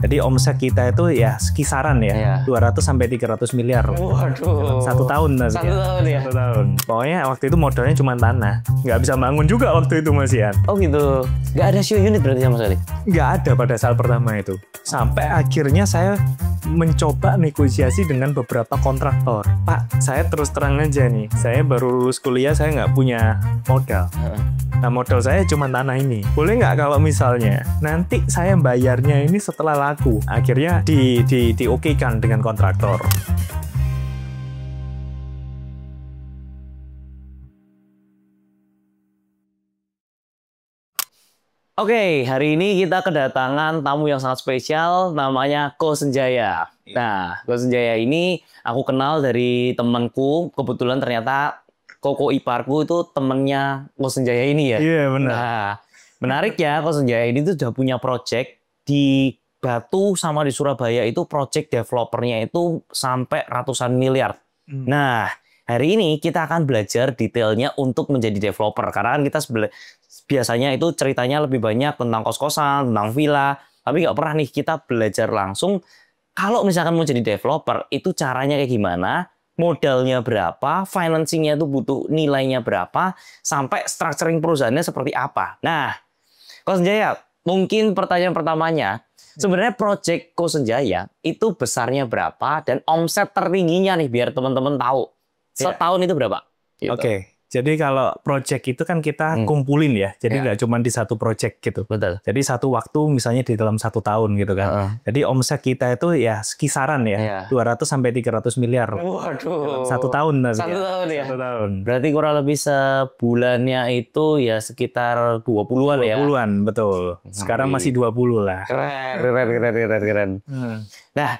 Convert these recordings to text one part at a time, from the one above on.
Jadi omset kita itu ya kisaran ya, 200 sampai 300 miliar. Waduh. Satu tahun. Satu tahun ya? Satu tahun. Pokoknya waktu itu modalnya cuma tanah. Nggak bisa bangun juga waktu itu, Mas Ian. Oh gitu. Nggak ada show unit berarti sama sekali? Nggak ada pada saat pertama itu. Sampai akhirnya saya mencoba negosiasi dengan beberapa kontraktor. Pak, saya terus terang aja nih. Saya baru lulus kuliah, saya nggak punya modal. Nah, modal saya cuma tanah ini. Boleh nggak kalau misalnya nanti saya bayarnya ini setelah laku? Akhirnya di-okekan dengan kontraktor. Oke, hari ini kita kedatangan tamu yang sangat spesial, namanya Ko Senjaya. Nah, Ko Senjaya ini aku kenal dari temanku, kebetulan ternyata Koko iparku itu temennya Ko Senjaya ini ya. Iya, benar. Nah, menarik ya, Ko Senjaya ini tuh sudah punya project di Batu sama di Surabaya itu project developernya itu sampai ratusan miliar. Nah, hari ini kita akan belajar detailnya untuk menjadi developer. Karena kan kita biasanya itu ceritanya lebih banyak tentang kos-kosan, tentang villa. Tapi nggak pernah nih kita belajar langsung. Kalau misalkan mau jadi developer, itu caranya kayak gimana? Modalnya berapa? Financingnya itu butuh nilainya berapa? Sampai structuring perusahaannya seperti apa? Nah, Ko Senjaya, mungkin pertanyaan pertamanya, sebenarnya project Ko Senjaya itu besarnya berapa? Dan omset tertingginya nih, biar teman-teman tahu. Setahun itu berapa? Gitu. Oke. Jadi kalau project itu kan kita kumpulin ya, jadi nggak cuma di satu project gitu. Betul. Jadi satu waktu misalnya di dalam satu tahun gitu kan. Jadi omset kita itu ya kisaran ya, 200 sampai 300 miliar. Waduh. Satu tahun. Satu tahun ya? Satu tahun. Berarti kurang lebih sebulannya itu ya sekitar 20-an ya? 20-an, betul. Sekarang masih 20 lah. Keren. Nah,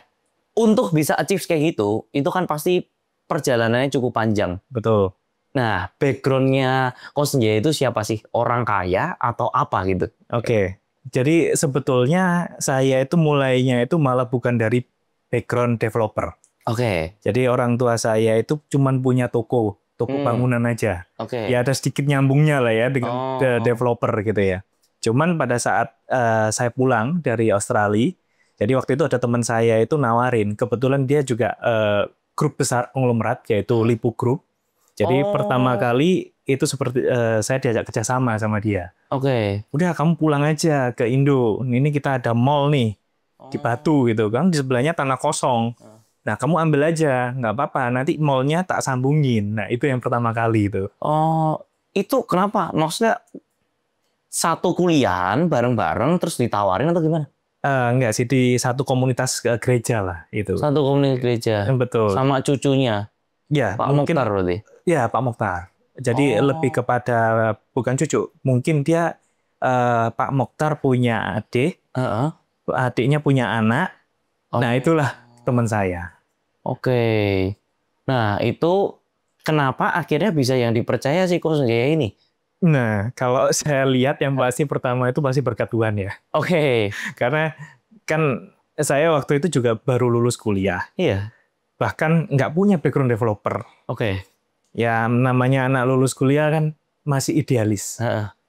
untuk bisa achieve kayak gitu, itu kan pasti perjalanannya cukup panjang. Betul. Nah, background-nya Ko Senjaya itu siapa sih? Orang kaya atau apa gitu? Oke. Jadi sebetulnya saya itu mulainya itu malah bukan dari background developer. Oke. Jadi orang tua saya itu cuma punya toko bangunan aja. Oke. Ya ada sedikit nyambungnya lah ya dengan developer gitu ya. Cuman pada saat saya pulang dari Australia, jadi waktu itu ada teman saya itu nawarin, kebetulan dia juga grup besar konglomerat yaitu Lipo Group. Jadi pertama kali itu seperti saya diajak kerjasama sama dia. Oke. Udah kamu pulang aja ke Indo. Ini kita ada mall nih di Batu gitu kan. Di sebelahnya tanah kosong. Nah kamu ambil aja, nggak apa-apa. Nanti mallnya tak sambungin. Nah itu yang pertama kali itu. Oh, itu kenapa? Maksudnya satu kuliahan bareng-bareng terus ditawarin atau gimana? Enggak sih, di satu komunitas gereja lah itu. Satu komunitas gereja. Betul. Sama cucunya. Ya, Pak mungkin Mokhtar berarti. Ya, Pak Mokhtar. Jadi lebih kepada bukan cucu. Mungkin dia Pak Mokhtar punya adik, adiknya punya anak. Nah, itulah teman saya. Oke. Nah, itu kenapa akhirnya bisa yang dipercaya sih Ko Senjaya ini? Nah, kalau saya lihat yang pasti pertama itu pasti berkat Tuhan ya. Oke. Karena kan saya waktu itu juga baru lulus kuliah. Iya. Bahkan nggak punya background developer. Oke. Ya namanya anak lulus kuliah kan masih idealis.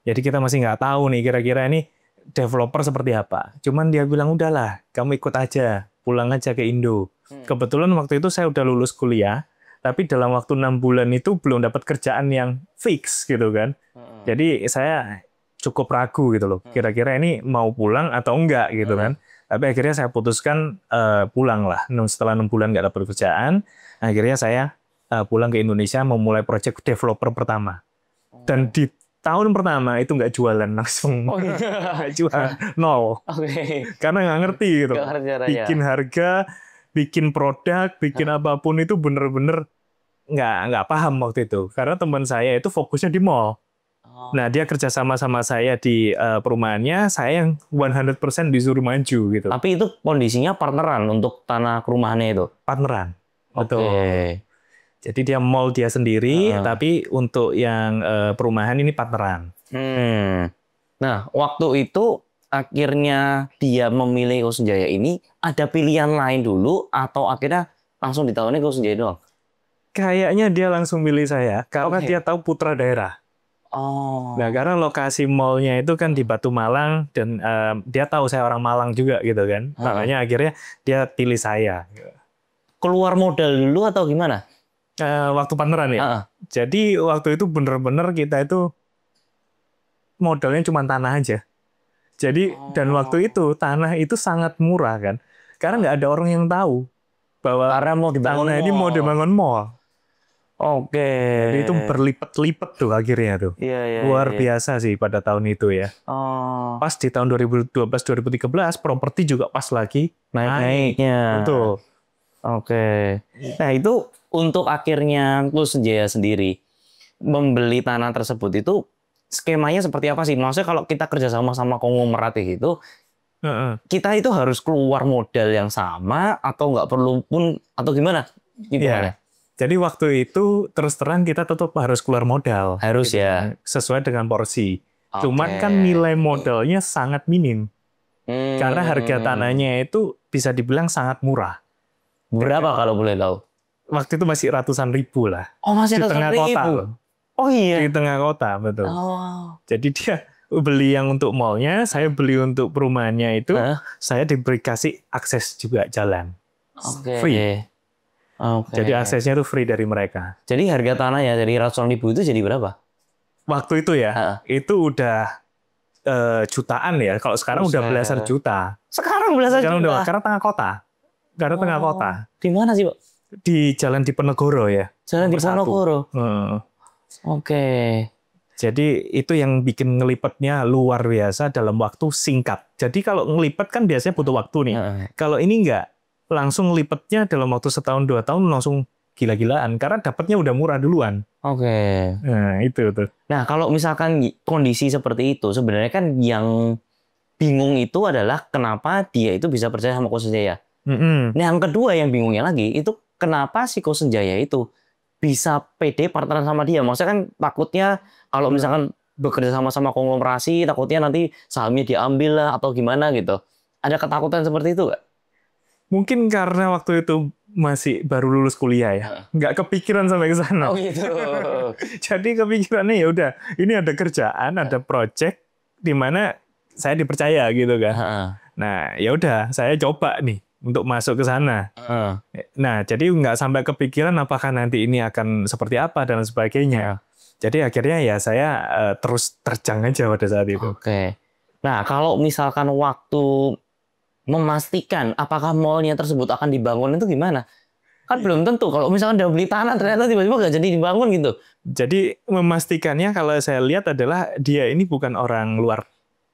Jadi kita masih nggak tahu nih kira-kira ini developer seperti apa. Cuman dia bilang udahlah, kamu ikut aja, pulang aja ke Indo. Kebetulan waktu itu saya udah lulus kuliah, tapi dalam waktu 6 bulan itu belum dapat kerjaan yang fix gitu kan. Jadi saya cukup ragu gitu loh. Kira-kira ini mau pulang atau enggak gitu kan. Tapi akhirnya saya putuskan pulang lah. Setelah 6 bulan nggak dapat kerjaan, akhirnya saya pulang ke Indonesia memulai proyek developer pertama. Dan di tahun pertama itu nggak jualan langsung. Nggak jual, nol. Karena nggak ngerti gitu. Bikin harga, bikin produk, bikin apapun itu bener-bener nggak paham waktu itu. Karena teman saya itu fokusnya di mall. Nah, dia kerja sama saya di perumahannya, saya yang 100% disuruh maju gitu. Tapi itu kondisinya partneran untuk tanah perumahannya itu? Partneran, betul. Jadi dia mall dia sendiri, tapi untuk yang perumahan ini partneran. Nah, waktu itu akhirnya dia memilih Ko Senjaya ini, ada pilihan lain dulu atau akhirnya langsung ditawarin Ko Senjaya doang? Kayaknya dia langsung milih saya, karena dia tahu putra daerah. Oh. Nah, karena lokasi mallnya itu kan di Batu Malang dan dia tahu saya orang Malang juga gitu kan. Makanya akhirnya dia pilih saya. Keluar modal dulu atau gimana? Waktu partneran ya. Jadi waktu itu bener-bener kita itu modalnya cuma tanah aja. Jadi dan waktu itu tanah itu sangat murah kan. Karena nggak ada orang yang tahu bahwa Karena mau dibangun tanah ini mau dibangun mall. Oke. Jadi itu berlipat-lipat tuh akhirnya tuh. Iya, Luar biasa sih pada tahun itu ya. Pas di tahun 2012-2013 properti juga pas lagi naik-naiknya. Betul. Oke. Nah, itu untuk akhirnya Lu Senjaya sendiri membeli tanah tersebut itu skemanya seperti apa sih? Maksudnya kalau kita kerjasama sama konglomerat itu, kita itu harus keluar modal yang sama atau nggak perlu pun atau gimana? Iya. Jadi waktu itu terus terang kita tetap harus keluar modal. Harus gitu, ya. Sesuai dengan porsi. Cuman kan nilai modalnya sangat minim. Karena harga tanahnya itu bisa dibilang sangat murah. Berapa kalau boleh tahu? Waktu itu masih ratusan ribu lah. Oh, masih di tengah kota. Oh iya. Di tengah kota, betul. Jadi dia beli yang untuk mallnya, saya beli untuk perumahannya itu, saya kasih akses juga jalan. Free. Jadi aksesnya itu free dari mereka. Jadi harga tanah ya dari ratusan ribu itu jadi berapa? Waktu itu ya, itu udah jutaan ya. Kalau sekarang udah belasan juta. Sekarang belasan juta? Karena tengah kota. Karena tengah kota. Di mana sih, Pak? Di Jalan Diponegoro ya. Jalan Diponegoro. Oke. Jadi itu yang bikin ngelipetnya luar biasa dalam waktu singkat. Jadi kalau ngelipet kan biasanya butuh waktu nih. Kalau ini enggak, langsung ngelipetnya dalam waktu setahun 2 tahun langsung gila-gilaan. Karena dapatnya udah murah duluan. Oke. Nah itu tuh. Nah kalau misalkan kondisi seperti itu, sebenarnya kan yang bingung itu adalah kenapa dia itu bisa percaya sama Ko Senjaya. Nah yang kedua yang bingungnya lagi itu kenapa si Ko Senjaya itu bisa pede partneran sama dia. Maksudnya kan takutnya kalau misalkan bekerja sama konglomerasi, takutnya nanti sahamnya diambil lah atau gimana gitu. Ada ketakutan seperti itu nggak? Mungkin karena waktu itu masih baru lulus kuliah ya, nggak kepikiran sampai ke sana. Oh gitu. Jadi kepikirannya ya udah, ini ada kerjaan, ada project di mana saya dipercaya gitu kan. Nah ya udah, saya coba nih untuk masuk ke sana. Nah jadi nggak sampai kepikiran apakah nanti ini akan seperti apa dan sebagainya. Jadi akhirnya ya saya terus terjang aja pada saat itu. Oke. Nah kalau misalkan waktu memastikan apakah mallnya tersebut akan dibangun itu gimana? Kan belum tentu. Kalau misalkan udah beli tanah ternyata tiba-tiba nggak jadi dibangun gitu. Jadi memastikannya kalau saya lihat adalah dia ini bukan orang luar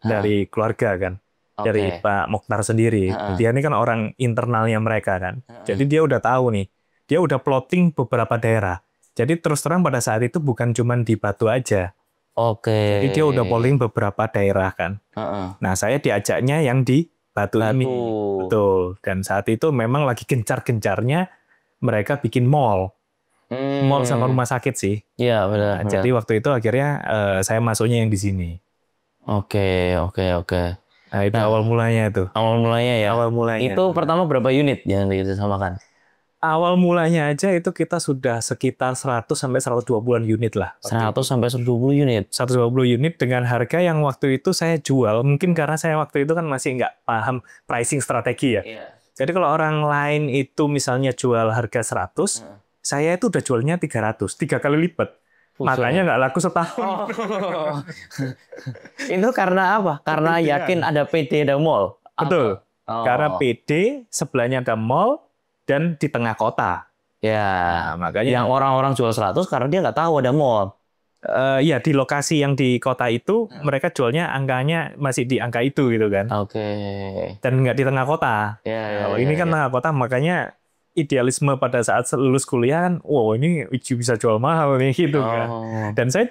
dari keluarga kan. Dari Pak Mokhtar sendiri. Dia ini kan orang internalnya mereka kan. Jadi dia udah tahu nih. Dia udah plotting beberapa daerah. Jadi terus terang pada saat itu bukan cuma di Batu aja. Jadi dia udah plotting beberapa daerah kan. Nah saya diajaknya yang di Batu ini. Betul. Dan saat itu memang lagi gencar-gencarnya mereka bikin mall. Mall sama rumah sakit sih. Iya benar. Nah, jadi waktu itu akhirnya saya masuknya yang di sini. Oke. Nah, itu awal mulanya itu. Awal mulanya ya. Awal mulanya. Itu pertama berapa unit yang dikerjasamakan? Awal mulanya aja itu kita sudah sekitar 100 sampai 120-an unit lah. 100 sampai 120 unit. 120 unit dengan harga yang waktu itu saya jual, mungkin karena saya waktu itu kan masih nggak paham pricing strategi ya. Jadi kalau orang lain itu misalnya jual harga 100, saya itu udah jualnya 300, 3 kali lipat. Makanya nggak laku setahun. Itu karena apa? Karena yakin ada PD, ada mall. Betul. Karena PD, sebelahnya ada mall, dan di tengah kota. Ya, nah, makanya yang orang-orang jual 100 karena dia nggak tahu ada mall. Ya di lokasi yang di kota itu mereka jualnya angkanya masih di angka itu gitu kan. Dan nggak di tengah kota. Kalau ini kan tengah kota, makanya idealisme pada saat lulus kuliah kan, wow ini bisa jual mahal nih gitu kan. Dan saya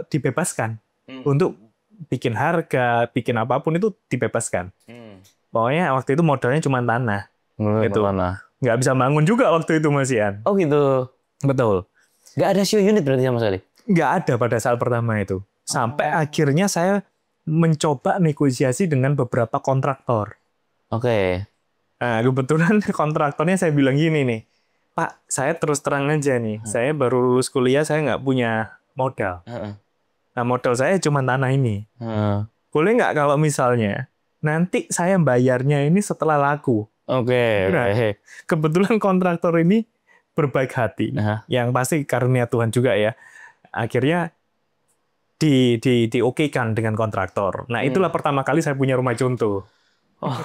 dibebaskan untuk bikin harga, bikin apapun itu dibebaskan. Pokoknya waktu itu modalnya cuma tanah. Itu nggak bisa bangun juga waktu itu Mas Ian. Oh gitu. Betul. Nggak ada show unit berarti sama sekali? Nggak ada pada saat pertama itu. Sampai akhirnya saya mencoba negosiasi dengan beberapa kontraktor. Nah, kebetulan kontraktornya saya bilang gini nih, Pak, saya terus terang aja nih, saya baru lulus kuliah, saya nggak punya modal. Nah, modal saya cuma tanah ini. Boleh nggak kalau misalnya nanti saya bayarnya ini setelah laku? Oke. Nah, kebetulan kontraktor ini berbaik hati. Yang pasti karunia Tuhan juga ya. Akhirnya diokekan dengan kontraktor. Nah, itulah pertama kali saya punya rumah contoh. Oh.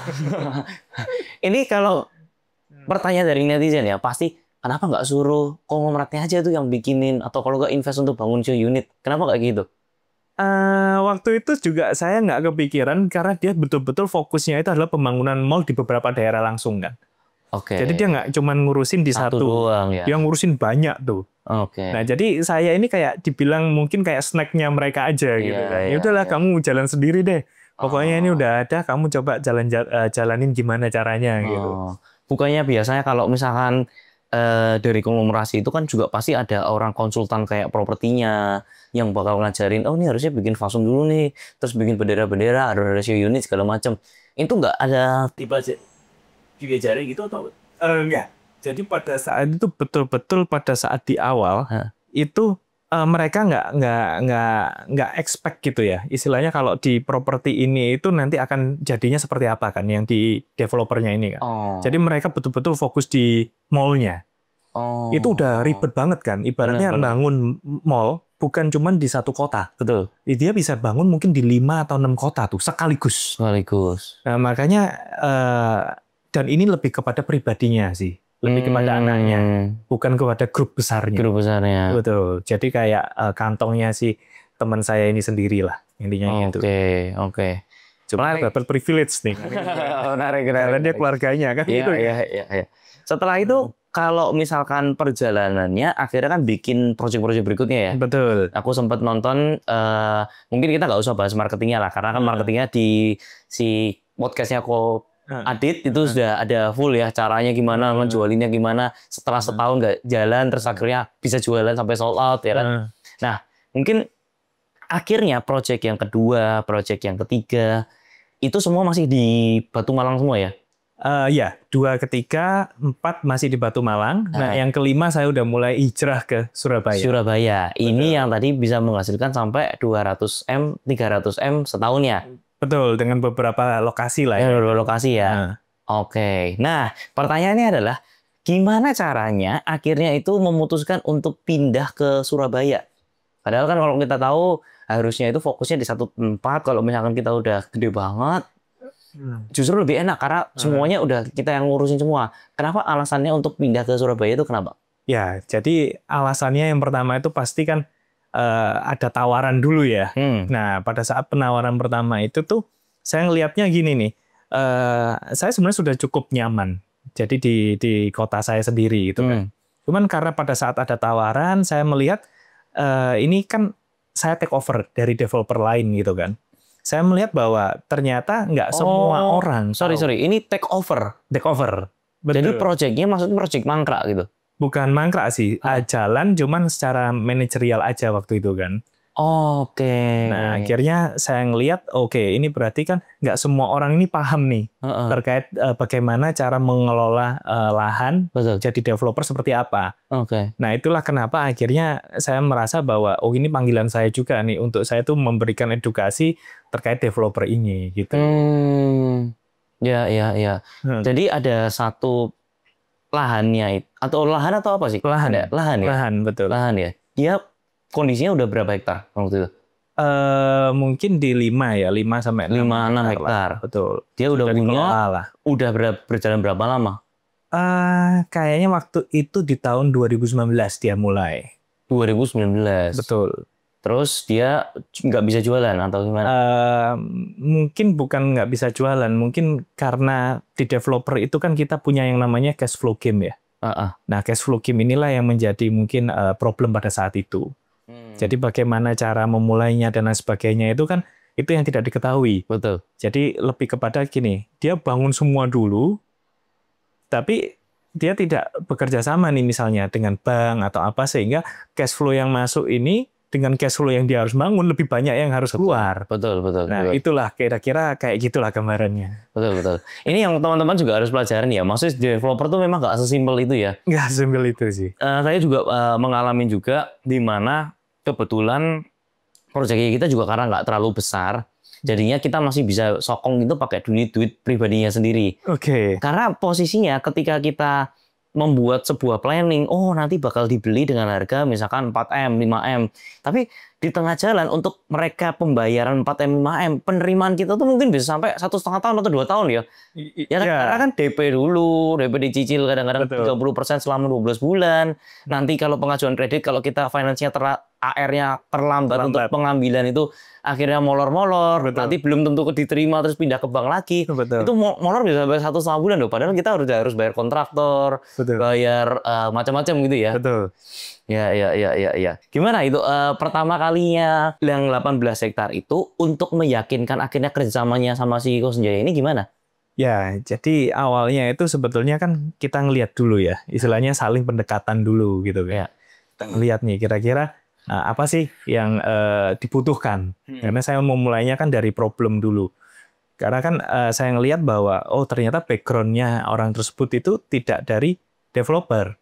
Ini kalau pertanyaan dari netizen ya, pasti kenapa nggak suruh konglomeratnya aja tuh yang bikinin, atau kalau nggak invest untuk bangun show unit? Kenapa nggak gitu? Waktu itu juga saya nggak kepikiran karena dia betul-betul fokusnya itu adalah pembangunan mall di beberapa daerah langsung kan. Oke. Jadi dia nggak cuma ngurusin di satu doang, ya. Dia ngurusin banyak tuh. Oke. Nah, jadi saya ini kayak dibilang mungkin kayak snacknya mereka aja gitu kan. Ya udahlah, kamu jalan sendiri deh. Pokoknya ini udah ada, kamu coba jalanin gimana caranya gitu. Bukannya biasanya kalau misalkan dari konglomerasi itu kan juga pasti ada orang konsultan kayak propertinya yang bakal ngajarin, oh ini harusnya bikin fasum dulu nih, terus bikin bendera-bendera, ada ratio unit segala macam. Itu nggak ada tiba diajarin gitu atau enggak. Jadi pada saat itu betul-betul pada saat di awal itu mereka nggak expect gitu ya. Istilahnya kalau di properti ini itu nanti akan jadinya seperti apa kan yang di developernya ini kan. Jadi mereka betul-betul fokus di mall-nya. Itu udah ribet banget kan. Ibaratnya bangun mall bukan cuma di satu kota. Betul. Dia bisa bangun mungkin di 5 atau 6 kota tuh sekaligus. Nah, makanya dan ini lebih kepada pribadinya sih. Lebih kepada anaknya, bukan kepada grup besarnya. Betul. Jadi kayak kantongnya si teman saya ini sendiri lah intinya gitu. Oke. Cuma dapat privilege nih. Karena dia keluarganya kan gitu ya. Iya. Setelah itu kalau misalkan perjalanannya akhirnya kan bikin proyek-proyek berikutnya ya. Betul. Aku sempat nonton, mungkin kita nggak usah bahas marketingnya lah, karena kan marketingnya di si podcastnya kok Adit itu sudah ada full ya, caranya gimana, menjualinnya gimana, setelah setahun nggak jalan, terus akhirnya bisa jualan sampai sold out ya kan. Nah, mungkin akhirnya proyek yang kedua, proyek yang ketiga, itu semua masih di Batu Malang semua ya? Ya, 2, 3, 4 masih di Batu Malang. Nah, yang kelima saya udah mulai hijrah ke Surabaya. Ini yang tadi bisa menghasilkan sampai 200M, 300M setahun ya? Betul, dengan beberapa lokasi lah ya. Beberapa lokasi ya. Oke. Nah, pertanyaannya adalah gimana caranya akhirnya itu memutuskan untuk pindah ke Surabaya? Padahal kan kalau kita tahu harusnya itu fokusnya di satu tempat. Kalau misalkan kita udah gede banget, justru lebih enak karena semuanya udah kita yang ngurusin semua. Kenapa alasannya untuk pindah ke Surabaya itu kenapa? Ya, jadi alasannya yang pertama itu pasti kan ada tawaran dulu ya. Nah, pada saat penawaran pertama itu tuh saya ngelihatnya gini nih. Saya sebenarnya sudah cukup nyaman. Jadi di kota saya sendiri gitu kan. Cuman karena pada saat ada tawaran, saya melihat ini kan saya take over dari developer lain gitu kan. Saya melihat bahwa ternyata nggak semua orang. Sorry, ini take over. Betul. Jadi proyeknya maksudnya proyek mangkrak gitu. Bukan mangkrak sih, jalan cuman secara manajerial aja waktu itu kan. Oke. Nah, akhirnya saya ngelihat, oke, ini berarti kan nggak semua orang ini paham nih terkait bagaimana cara mengelola lahan. Betul. Jadi developer seperti apa. Oke. Nah, itulah kenapa akhirnya saya merasa bahwa ini panggilan saya juga nih untuk saya tuh memberikan edukasi terkait developer ini gitu. Ya. Jadi ada satu lahannya atau lahan atau apa sih? Lahan ya? Lahan, betul. Lahan ya. Dia kondisinya udah berapa hektar waktu itu? Mungkin di 5 sampai 5-6 hektar. Betul. Dia udah punya udah berjalan berapa lama? Kayaknya waktu itu di tahun 2019 dia mulai. 2019. Betul. Terus dia nggak bisa jualan atau gimana? Mungkin bukan nggak bisa jualan, mungkin karena di developer itu kan kita punya yang namanya cash flow game ya. Nah, cash flow game inilah yang menjadi mungkin problem pada saat itu. Jadi bagaimana cara memulainya dan lain sebagainya itu kan itu yang tidak diketahui. Betul. Jadi lebih kepada gini, dia bangun semua dulu, tapi dia tidak bekerja sama nih misalnya dengan bank atau apa sehingga cash flow yang masuk ini dengan cash flow yang dia harus bangun lebih banyak yang harus keluar. Betul. Nah, itulah kira-kira kayak gitulah gambarannya. Betul. Ini yang teman-teman juga harus pelajarin ya. Maksudnya developer tuh memang nggak sesimpel itu ya. Nggak sesimpel itu sih. Saya juga mengalami juga di mana kebetulan proyeknya kita juga karena nggak terlalu besar, jadinya kita masih bisa sokong itu pakai duit pribadinya sendiri. Oke. Karena posisinya ketika kita membuat sebuah planning, oh nanti bakal dibeli dengan harga misalkan 4M, 5M. Tapi di tengah jalan untuk mereka pembayaran 4M, 5M, penerimaan kita tuh mungkin bisa sampai 1,5 tahun atau 2 tahun ya. Ya kan, karena kan DP dulu, DP dicicil kadang-kadang 30% selama 12 bulan. Nanti kalau pengajuan kredit, kalau kita finance-nya AR-nya terlambat untuk pengambilan itu akhirnya molor-molor, nanti belum tentu diterima terus pindah ke bank lagi. Itu molor bisa sampai 1,5 bulan loh. Padahal kita harus bayar kontraktor, bayar macam-macam gitu ya. Betul. Ya. Gimana itu pertama kalinya yang 18 hektar itu untuk meyakinkan akhirnya kerjasamanya sama si Ko Senjaya ini gimana? Ya, jadi awalnya itu sebetulnya kan kita ngelihat dulu ya, istilahnya saling pendekatan dulu gitu ya. Kita ngelihat nih kira-kira apa sih yang dibutuhkan. Karena saya mau mulainya kan dari problem dulu. Karena kan saya ngelihat bahwa ternyata background-nya orang tersebut itu tidak dari developer.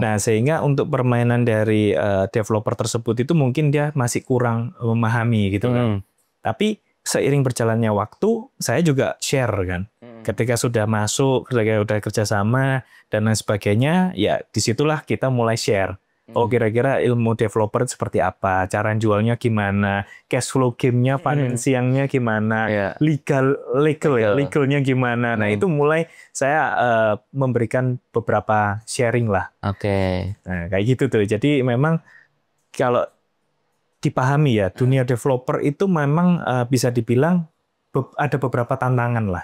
Nah, sehingga untuk permainan dari developer tersebut itu mungkin dia masih kurang memahami gitu kan. Tapi seiring berjalannya waktu, saya juga share kan. Ketika sudah masuk, ketika sudah kerjasama dan lain sebagainya, ya disitulah kita mulai share. Kira-kira ilmu developer seperti apa, cara jualnya gimana, cash flow game-nya, financing-nya gimana, legalnya gimana. Nah, itu mulai saya memberikan beberapa sharing lah. Nah, kayak gitu tuh. Jadi memang kalau dipahami ya, dunia developer itu memang bisa dibilang ada beberapa tantangan lah.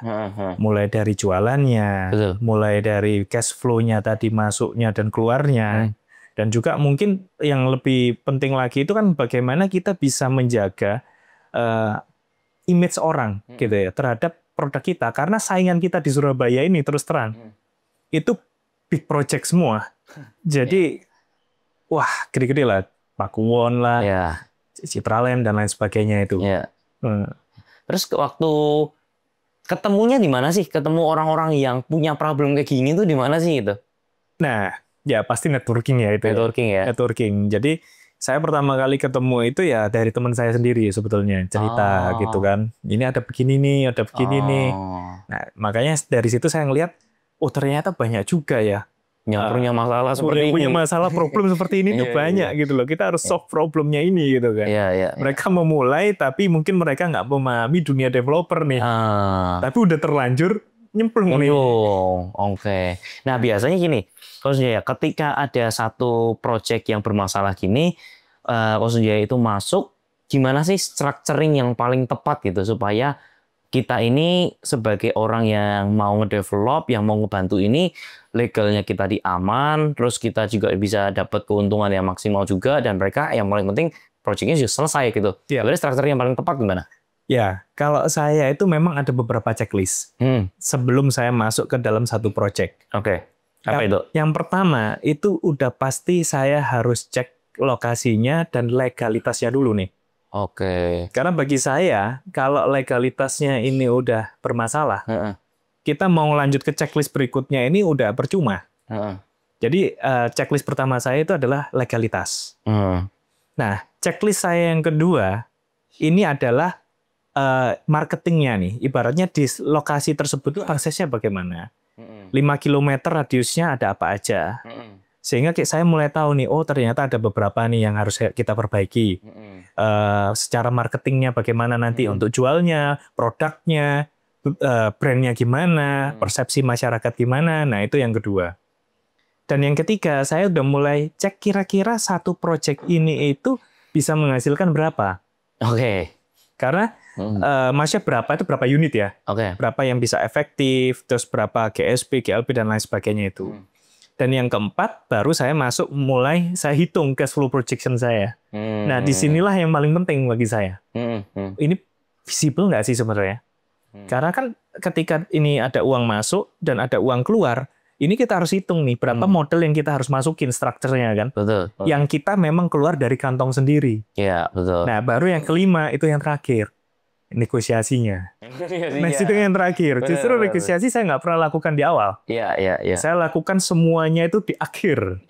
Mulai dari jualannya, mulai dari cash flow-nya tadi masuknya dan keluarnya. Dan juga mungkin yang lebih penting lagi itu kan bagaimana kita bisa menjaga image orang gitu ya terhadap produk kita. Karena saingan kita di Surabaya ini terus terang itu big project semua. Jadi wah gede-gede lah, Pakuwon lah, Citraland dan lain sebagainya itu. Terus waktu ketemunya di mana sih? Ketemu orang-orang yang punya problem kayak gini tuh di mana sih itu? Nah, ya pasti networking ya itu. Networking. Jadi saya pertama kali ketemu itu ya dari teman saya sendiri sebetulnya cerita gitu kan. Ini ada begini nih, ada begini nih. Nah makanya dari situ saya ngelihat, ternyata banyak juga ya. Yang punya masalah seperti ini. Punya masalah problem seperti ini tuh banyak gitu loh. Kita harus solve problemnya ini gitu kan. Mereka memulai tapi mungkin mereka nggak memahami dunia developer nih. Tapi udah terlanjur nyemplung nih. Nah biasanya gini, Ko Senjaya, ketika ada satu project yang bermasalah gini, Ko Senjaya itu masuk, gimana sih structuring yang paling tepat gitu supaya kita ini sebagai orang yang mau ngedevelop, yang mau ngebantu ini, legalnya kita diaman, terus kita juga bisa dapat keuntungan yang maksimal juga, dan mereka yang paling penting projectnya sudah selesai gitu. Jadi structuring yang paling tepat gimana? Ya, kalau saya itu memang ada beberapa checklist sebelum saya masuk ke dalam satu project. Apa itu? Yang pertama itu udah pasti saya harus cek lokasinya dan legalitasnya dulu nih. Karena bagi saya kalau legalitasnya ini udah bermasalah, kita mau lanjut ke checklist berikutnya ini udah percuma. Jadi checklist pertama saya itu adalah legalitas. Nah, checklist saya yang kedua ini adalah marketingnya nih, ibaratnya di lokasi tersebut aksesnya bagaimana, 5 km radiusnya ada apa aja, sehingga saya mulai tahu nih, ternyata ada beberapa nih yang harus kita perbaiki, secara marketingnya bagaimana nanti untuk jualnya, produknya, brandnya gimana, persepsi masyarakat gimana, nah itu yang kedua. Dan yang ketiga, saya udah mulai cek kira-kira satu project ini itu bisa menghasilkan berapa. Karena maksudnya berapa itu berapa unit ya, berapa yang bisa efektif, terus berapa GSP, GLP dan lain sebagainya itu. Dan yang keempat baru saya masuk mulai saya hitung cash flow projection saya. Nah disinilah yang paling penting bagi saya. Ini visible nggak sih sebenarnya? Karena kan ketika ini ada uang masuk dan ada uang keluar, ini kita harus hitung nih berapa model yang kita harus masukin strukturnya kan. Yang kita memang keluar dari kantong sendiri. Nah baru yang kelima itu yang terakhir. Negosiasinya. Nah, itu yang terakhir. Justru negosiasi saya nggak pernah lakukan di awal. Saya lakukan semuanya itu di akhir.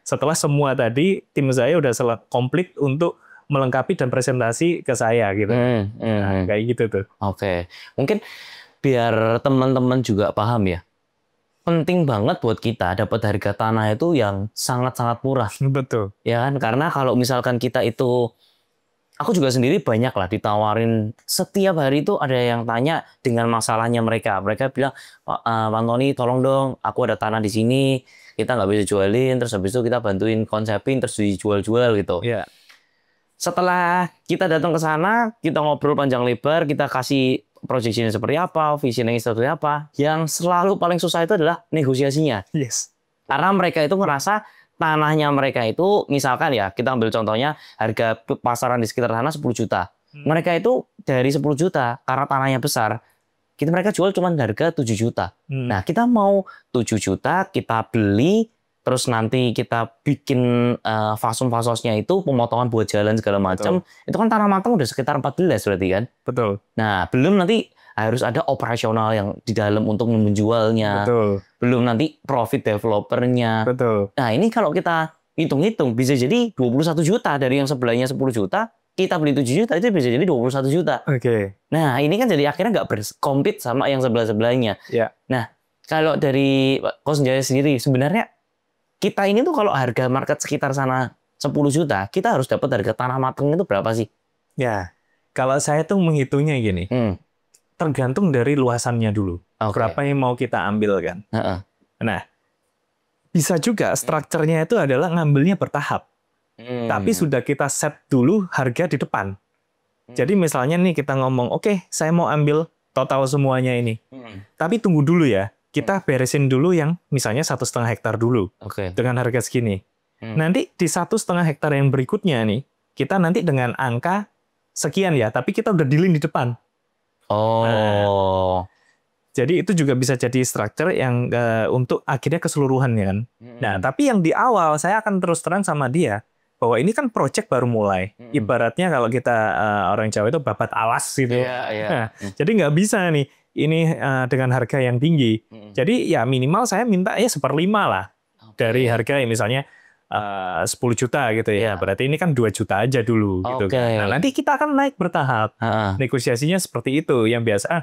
Setelah semua tadi tim saya udah komplit untuk melengkapi dan presentasi ke saya gitu. Nah, kayak gitu tuh. Oke. Mungkin biar teman-teman juga paham ya. Penting banget buat kita dapat harga tanah itu yang sangat-sangat murah. Betul. Ya kan? Karena kalau misalkan kita itu, aku juga sendiri banyak lah ditawarin, setiap hari itu ada yang tanya dengan masalahnya mereka. Mereka bilang, Pak Antoni tolong dong, aku ada tanah di sini, kita nggak bisa jualin, terus habis itu kita bantuin konsepin, terus dijual-jual gitu. Yeah. Setelah kita datang ke sana, kita ngobrol panjang lebar, kita kasih proyeksinya seperti apa, visionnya seperti apa. Yang selalu paling susah itu adalah negosiasinya. Yes. Karena mereka itu ngerasa tanahnya mereka itu, misalkan ya, kita ambil contohnya harga pasaran di sekitar sana 10 juta. Mereka itu dari 10 juta, karena tanahnya besar, mereka jual cuma harga 7 juta. Nah, kita mau 7 juta, kita beli, terus nanti kita bikin fasos-fasosnya itu, pemotongan buat jalan segala macam. Itu kan tanah matang udah sekitar 14 berarti kan? Betul. Nah, belum nanti harus ada operasional yang di dalam untuk menjualnya. Betul. Belum nanti profit developernya. Betul. Nah, ini kalau kita hitung-hitung bisa jadi 21 juta dari yang sebelahnya 10 juta, kita beli 7 juta itu bisa jadi 21 juta. Oke. Nah, ini kan jadi akhirnya nggak berkompet sama yang sebelah-sebelahnya. Ya. Nah, kalau dari Ko Senjaya sendiri, sebenarnya kita ini tuh kalau harga market sekitar sana 10 juta, kita harus dapat harga tanah matang itu berapa sih? Ya, kalau saya tuh menghitungnya gini, tergantung dari luasannya dulu. Berapa yang mau kita ambil kan? Nah, bisa juga strukturnya itu adalah ngambilnya bertahap. Tapi sudah kita set dulu harga di depan. Jadi misalnya nih kita ngomong, oke, saya mau ambil total semuanya ini. Tapi tunggu dulu ya. Kita beresin dulu yang misalnya 1,5 hektar dulu dengan harga segini. Nanti di 1,5 hektar yang berikutnya nih, kita nanti dengan angka sekian ya, tapi kita udah dealing di depan. Nah, jadi itu juga bisa jadi struktur yang untuk akhirnya keseluruhan ya kan. Nah, tapi yang di awal saya akan terus terang sama dia bahwa ini kan project baru mulai. Ibaratnya kalau kita orang Jawa itu babat alas gitu. Nah, jadi nggak bisa nih ini dengan harga yang tinggi. Jadi ya minimal saya minta ya 1/5 lah dari harga yang misalnya 10 juta gitu ya. Berarti ini kan 2 juta aja dulu gitu kan. Nah, nanti kita akan naik bertahap. Negosiasinya seperti itu yang biasa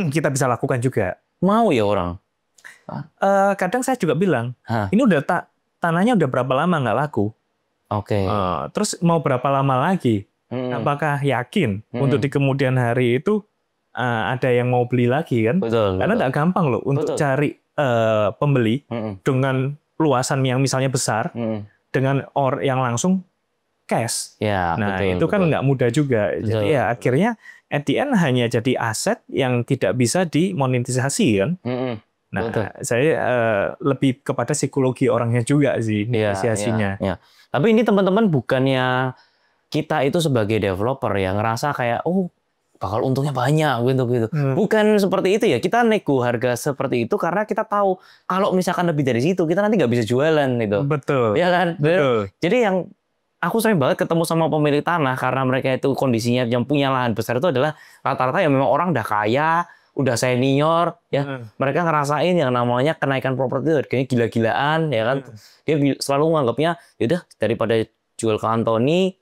kita bisa lakukan juga. Mau ya orang? Kadang saya juga bilang, ini udah tanahnya udah berapa lama nggak laku? Terus mau berapa lama lagi? Apakah yakin untuk di kemudian hari itu ada yang mau beli lagi kan? Karena nggak gampang loh untuk cari pembeli dengan luasan yang misalnya besar dengan yang langsung cash. Nah, itu kan nggak mudah juga. Jadi ya akhirnya at the end hanya jadi aset yang tidak bisa dimonetisasi kan. Nah, saya lebih kepada psikologi orangnya juga sih negosiasinya. Tapi ini teman-teman bukannya kita itu sebagai developer ya ngerasa kayak bakal untungnya banyak gitu. Bukan seperti itu ya. Kita nego harga seperti itu karena kita tahu kalau misalkan lebih dari situ kita nanti nggak bisa jualan gitu. Betul. Ya kan? Betul. Jadi yang aku sering banget ketemu sama pemilik tanah karena mereka itu kondisinya yang punya lahan besar itu adalah rata-rata yang memang orang udah kaya, udah senior ya. Mereka ngerasain yang namanya kenaikan properti harganya gila-gilaan ya kan. Dia selalu menganggapnya yaudah daripada jual ke Antoni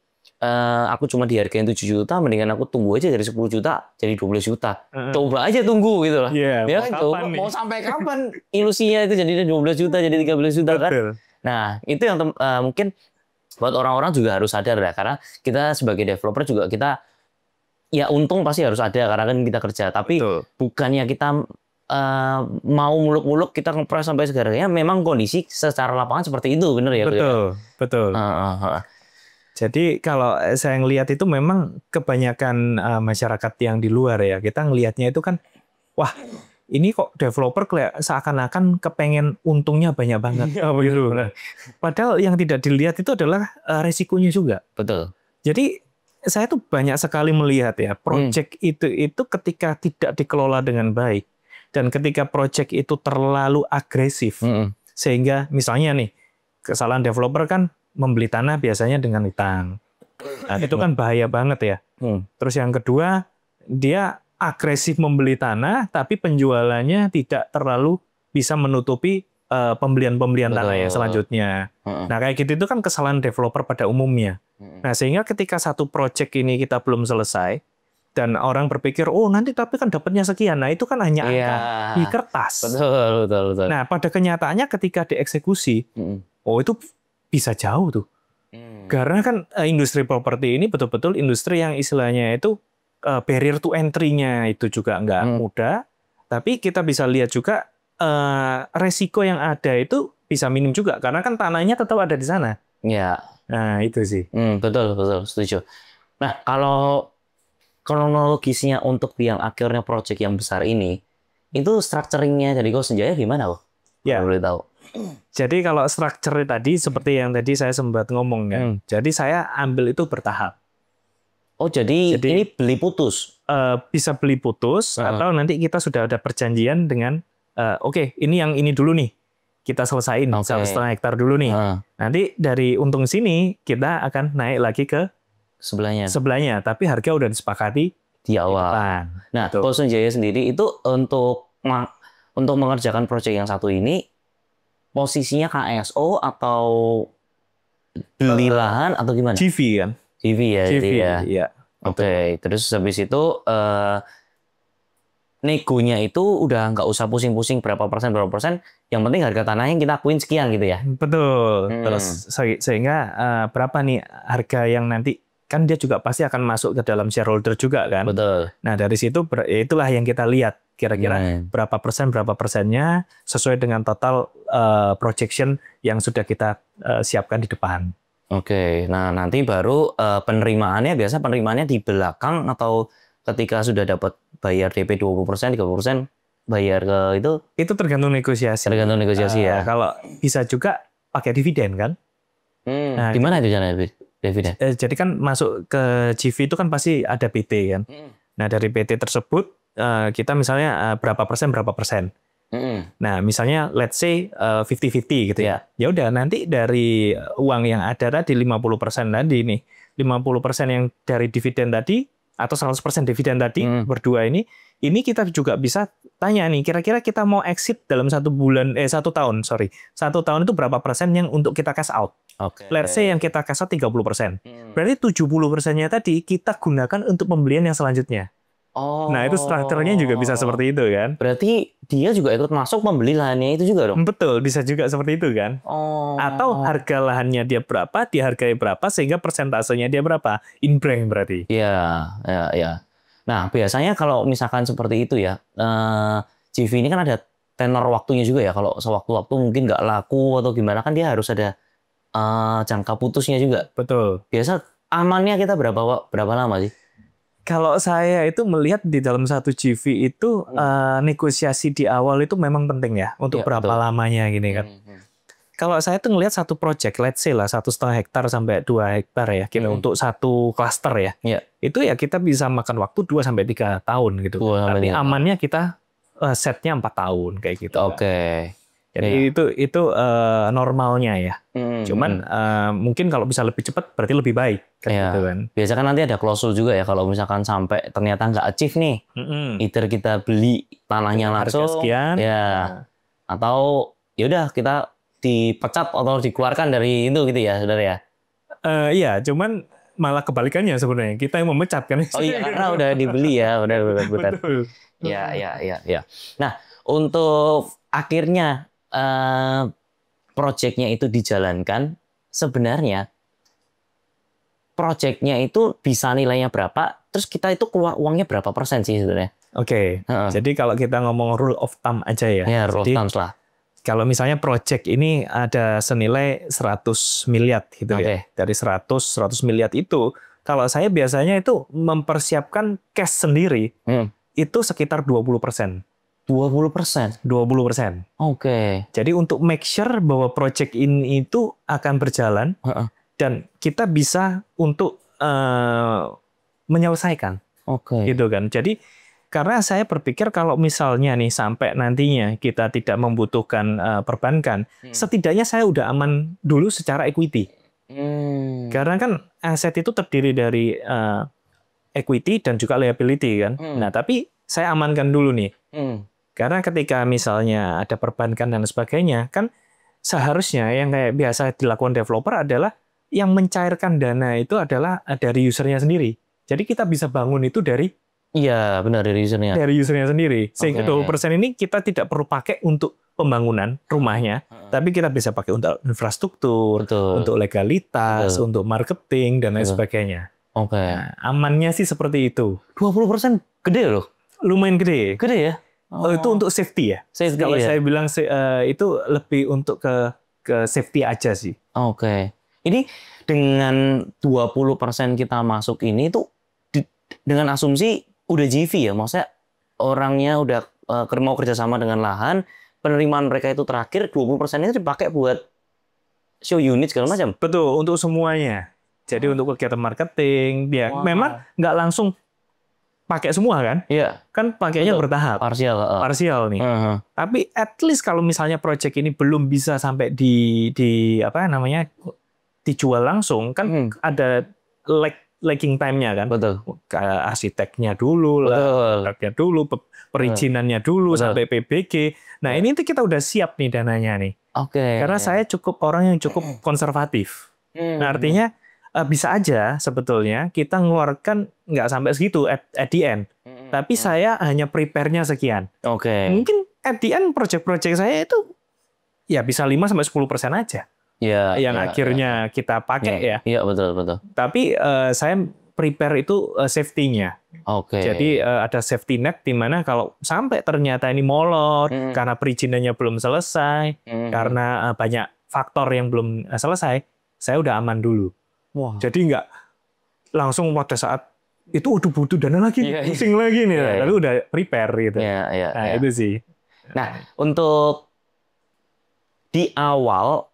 aku cuma dihargain 7 juta, mendingan aku tunggu aja dari 10 juta jadi 12 juta. Coba aja tunggu gitu loh. Ya kan? Mau sampai kapan ilusinya itu jadi 12 juta jadi 13 juta kan? Nah, itu yang mungkin buat orang-orang juga harus sadar ya, karena kita sebagai developer juga kita ya untung pasti harus ada karena kan kita kerja, tapi bukannya kita mau muluk-muluk kita ngepres sampai segaranya, memang kondisi secara lapangan seperti itu, bener ya? Betul. Jadi kalau saya ngelihat itu memang kebanyakan masyarakat yang di luar ya, kita ngelihatnya itu kan, wah ini kok developer seakan-akan kepengen untungnya banyak banget. Gitu. Padahal yang tidak dilihat itu adalah resikonya juga. Betul. Jadi saya tuh banyak sekali melihat ya, project itu ketika tidak dikelola dengan baik, dan ketika project itu terlalu agresif, sehingga misalnya nih, kesalahan developer kan membeli tanah biasanya dengan utang. Nah, itu kan bahaya banget ya. Terus yang kedua, dia agresif membeli tanah, tapi penjualannya tidak terlalu bisa menutupi pembelian tanah yang selanjutnya. Nah kayak gitu itu kan kesalahan developer pada umumnya. Nah sehingga ketika satu project ini kita belum selesai dan orang berpikir oh nanti tapi kan dapatnya sekian, nah itu kan hanya angka di kertas. Betul. Nah pada kenyataannya ketika dieksekusi, oh itu bisa jauh tuh. Karena kan industri properti ini betul-betul industri yang istilahnya itu barrier to entry-nya itu juga nggak mudah. Tapi kita bisa lihat juga resiko yang ada itu bisa minim juga karena kan tanahnya tetap ada di sana. Ya. Nah itu sih. Betul setuju. Nah kalau kronologisnya untuk yang akhirnya proyek yang besar ini, itu structuring-nya dari Go Senjaya gimana, kok? Ya. Boleh tahu. Jadi kalau structure tadi seperti yang tadi saya sempat ngomong kan. Jadi saya ambil itu bertahap. Oh jadi ini beli putus? Bisa beli putus atau nanti kita sudah ada perjanjian dengan oke, ini yang ini dulu nih kita selesaiin 1,5 hektar dulu nih. Nanti dari untung sini kita akan naik lagi ke sebelahnya. Tapi harga udah disepakati di awal. Nah, Go Senjaya sendiri itu untuk mengerjakan proyek yang satu ini posisinya KSO atau beli lahan atau gimana? GV kan? GV ya. GV ya. Oke, terus habis itu negonya itu udah nggak usah pusing-pusing berapa persen, yang penting harga tanahnya kita akuin sekian gitu ya. Betul. Terus sehingga berapa nih harga yang nanti kan dia juga pasti akan masuk ke dalam shareholder juga kan. Betul. Nah dari situ itulah yang kita lihat kira-kira berapa persennya sesuai dengan total projection yang sudah kita siapkan di depan. Oke, nah nanti baru penerimaannya di belakang atau ketika sudah dapat bayar DP 20%, 30% bayar ke itu? Itu tergantung negosiasi. Ya. Kalau bisa juga pakai dividen kan? Nah, gimana itu caranya dividen? Jadi kan masuk ke GV itu kan pasti ada PT kan. Nah dari PT tersebut kita misalnya berapa persen. Nah, misalnya let's say 50-50 gitu ya. Ya udah nanti dari uang yang ada tadi 50% tadi nih. 50% yang dari dividen tadi atau 100% dividen tadi berdua ini kita juga bisa tanya nih kira-kira kita mau exit dalam 1 tahun itu berapa persen yang untuk kita cash out. Let's say yang kita cash out 30%. Berarti 70%-nya tadi kita gunakan untuk pembelian yang selanjutnya. Nah itu strukturnya juga bisa seperti itu kan. Berarti dia juga ikut masuk pembeli lahannya itu juga dong? Betul, bisa juga seperti itu kan. Atau harga lahannya dia berapa, dihargai berapa, sehingga persentasenya dia berapa. In-bank berarti. Iya. Nah biasanya kalau misalkan seperti itu ya, GV ini kan ada tenor waktunya juga ya. Kalau sewaktu-waktu mungkin nggak laku atau gimana kan dia harus ada jangka putusnya juga. Betul. Biasa amannya kita berapa lama sih? Kalau saya itu melihat di dalam satu GV itu negosiasi di awal itu memang penting ya untuk berapa lamanya gini kan. Kalau saya tuh ngelihat satu project, let's say lah 1,5 hektar sampai 2 hektar ya, kita untuk satu cluster ya. Itu ya kita bisa makan waktu 2 sampai 3 tahun gitu. Tapi amannya kita setnya 4 tahun kayak gitu. Jadi itu normalnya ya. Cuman mungkin kalau bisa lebih cepat berarti lebih baik. Gitu kan. Biasa kan nanti ada klausul juga ya kalau misalkan sampai ternyata nggak achieve nih. Either kita beli tanahnya langsung sekian, atau yaudah kita dipecat atau dikeluarkan dari itu gitu ya saudara ya. Iya, cuman malah kebalikannya sebenarnya. Kita yang memecat kan. Oh iya, karena udah dibeli ya, benar. Ya. Nah, untuk akhirnya proyeknya itu dijalankan, sebenarnya proyeknya itu bisa nilainya berapa, terus kita itu keluar uangnya berapa persen sih sebenarnya? Jadi kalau kita ngomong rule of thumb aja ya. Ya, rule of thumb lah. Kalau misalnya proyek ini ada senilai 100 miliar gitu ya. Dari 100 miliar itu, kalau saya biasanya itu mempersiapkan cash sendiri, itu sekitar 20%. 20%? 20%. Jadi untuk make sure bahwa proyek ini itu akan berjalan, dan kita bisa untuk menyelesaikan. Gitu kan. Jadi karena saya berpikir kalau misalnya nih sampai nantinya kita tidak membutuhkan perbankan, setidaknya saya udah aman dulu secara equity. Karena kan aset itu terdiri dari equity dan juga liability kan. Nah, tapi saya amankan dulu nih. Karena ketika misalnya ada perbankan dan sebagainya, kan seharusnya yang kayak biasa dilakukan developer adalah yang mencairkan dana itu adalah dari usernya sendiri. Jadi kita bisa bangun itu dari Iya, benar dari usernya. Dari usernya sendiri. Sehingga 20% ini kita tidak perlu pakai untuk pembangunan rumahnya, tapi kita bisa pakai untuk infrastruktur, untuk legalitas, untuk marketing dan lain sebagainya. Oke. Nah, amannya sih seperti itu. 20% gede loh. Lumayan gede. Gede ya? Oh, itu untuk safety ya. Kalau saya bilang itu lebih untuk ke safety aja sih. Oke. Ini dengan 20% kita masuk ini tuh dengan asumsi udah GV ya, maksudnya orangnya udah mau kerjasama dengan lahan, penerimaan mereka itu terakhir 20% itu dipakai buat show unit segala macam. Betul, untuk semuanya. Jadi untuk kegiatan marketing, dia memang nggak langsung pakai semua kan? Iya. Kan pakainya bertahap. Parsial nih. Tapi at least kalau misalnya project ini belum bisa sampai di apa namanya dijual langsung, kan ada lagging time-nya kan. Betul. Arsiteknya dulu, perizinannya dulu sampai PBG. Nah, ini tuh kita udah siap nih dananya nih. Oke. Karena saya orang yang cukup konservatif. Nah, artinya bisa aja sebetulnya kita ngeluarkan nggak sampai segitu at the end. Tapi saya hanya prepare-nya sekian. Oke. Mungkin at the end project-project saya itu ya bisa 5-10% aja. Ya, yang akhirnya kita pakai ya. Iya, betul. Tapi saya prepare itu safety-nya. Oke. Jadi ada safety net di mana kalau sampai ternyata ini molor karena perizinannya belum selesai, karena banyak faktor yang belum selesai, saya udah aman dulu. Wow. Jadi nggak langsung pada saat itu udah butuh dana lagi, pusing lagi nih, lalu udah prepare gitu. Nah, itu sih. Nah, untuk di awal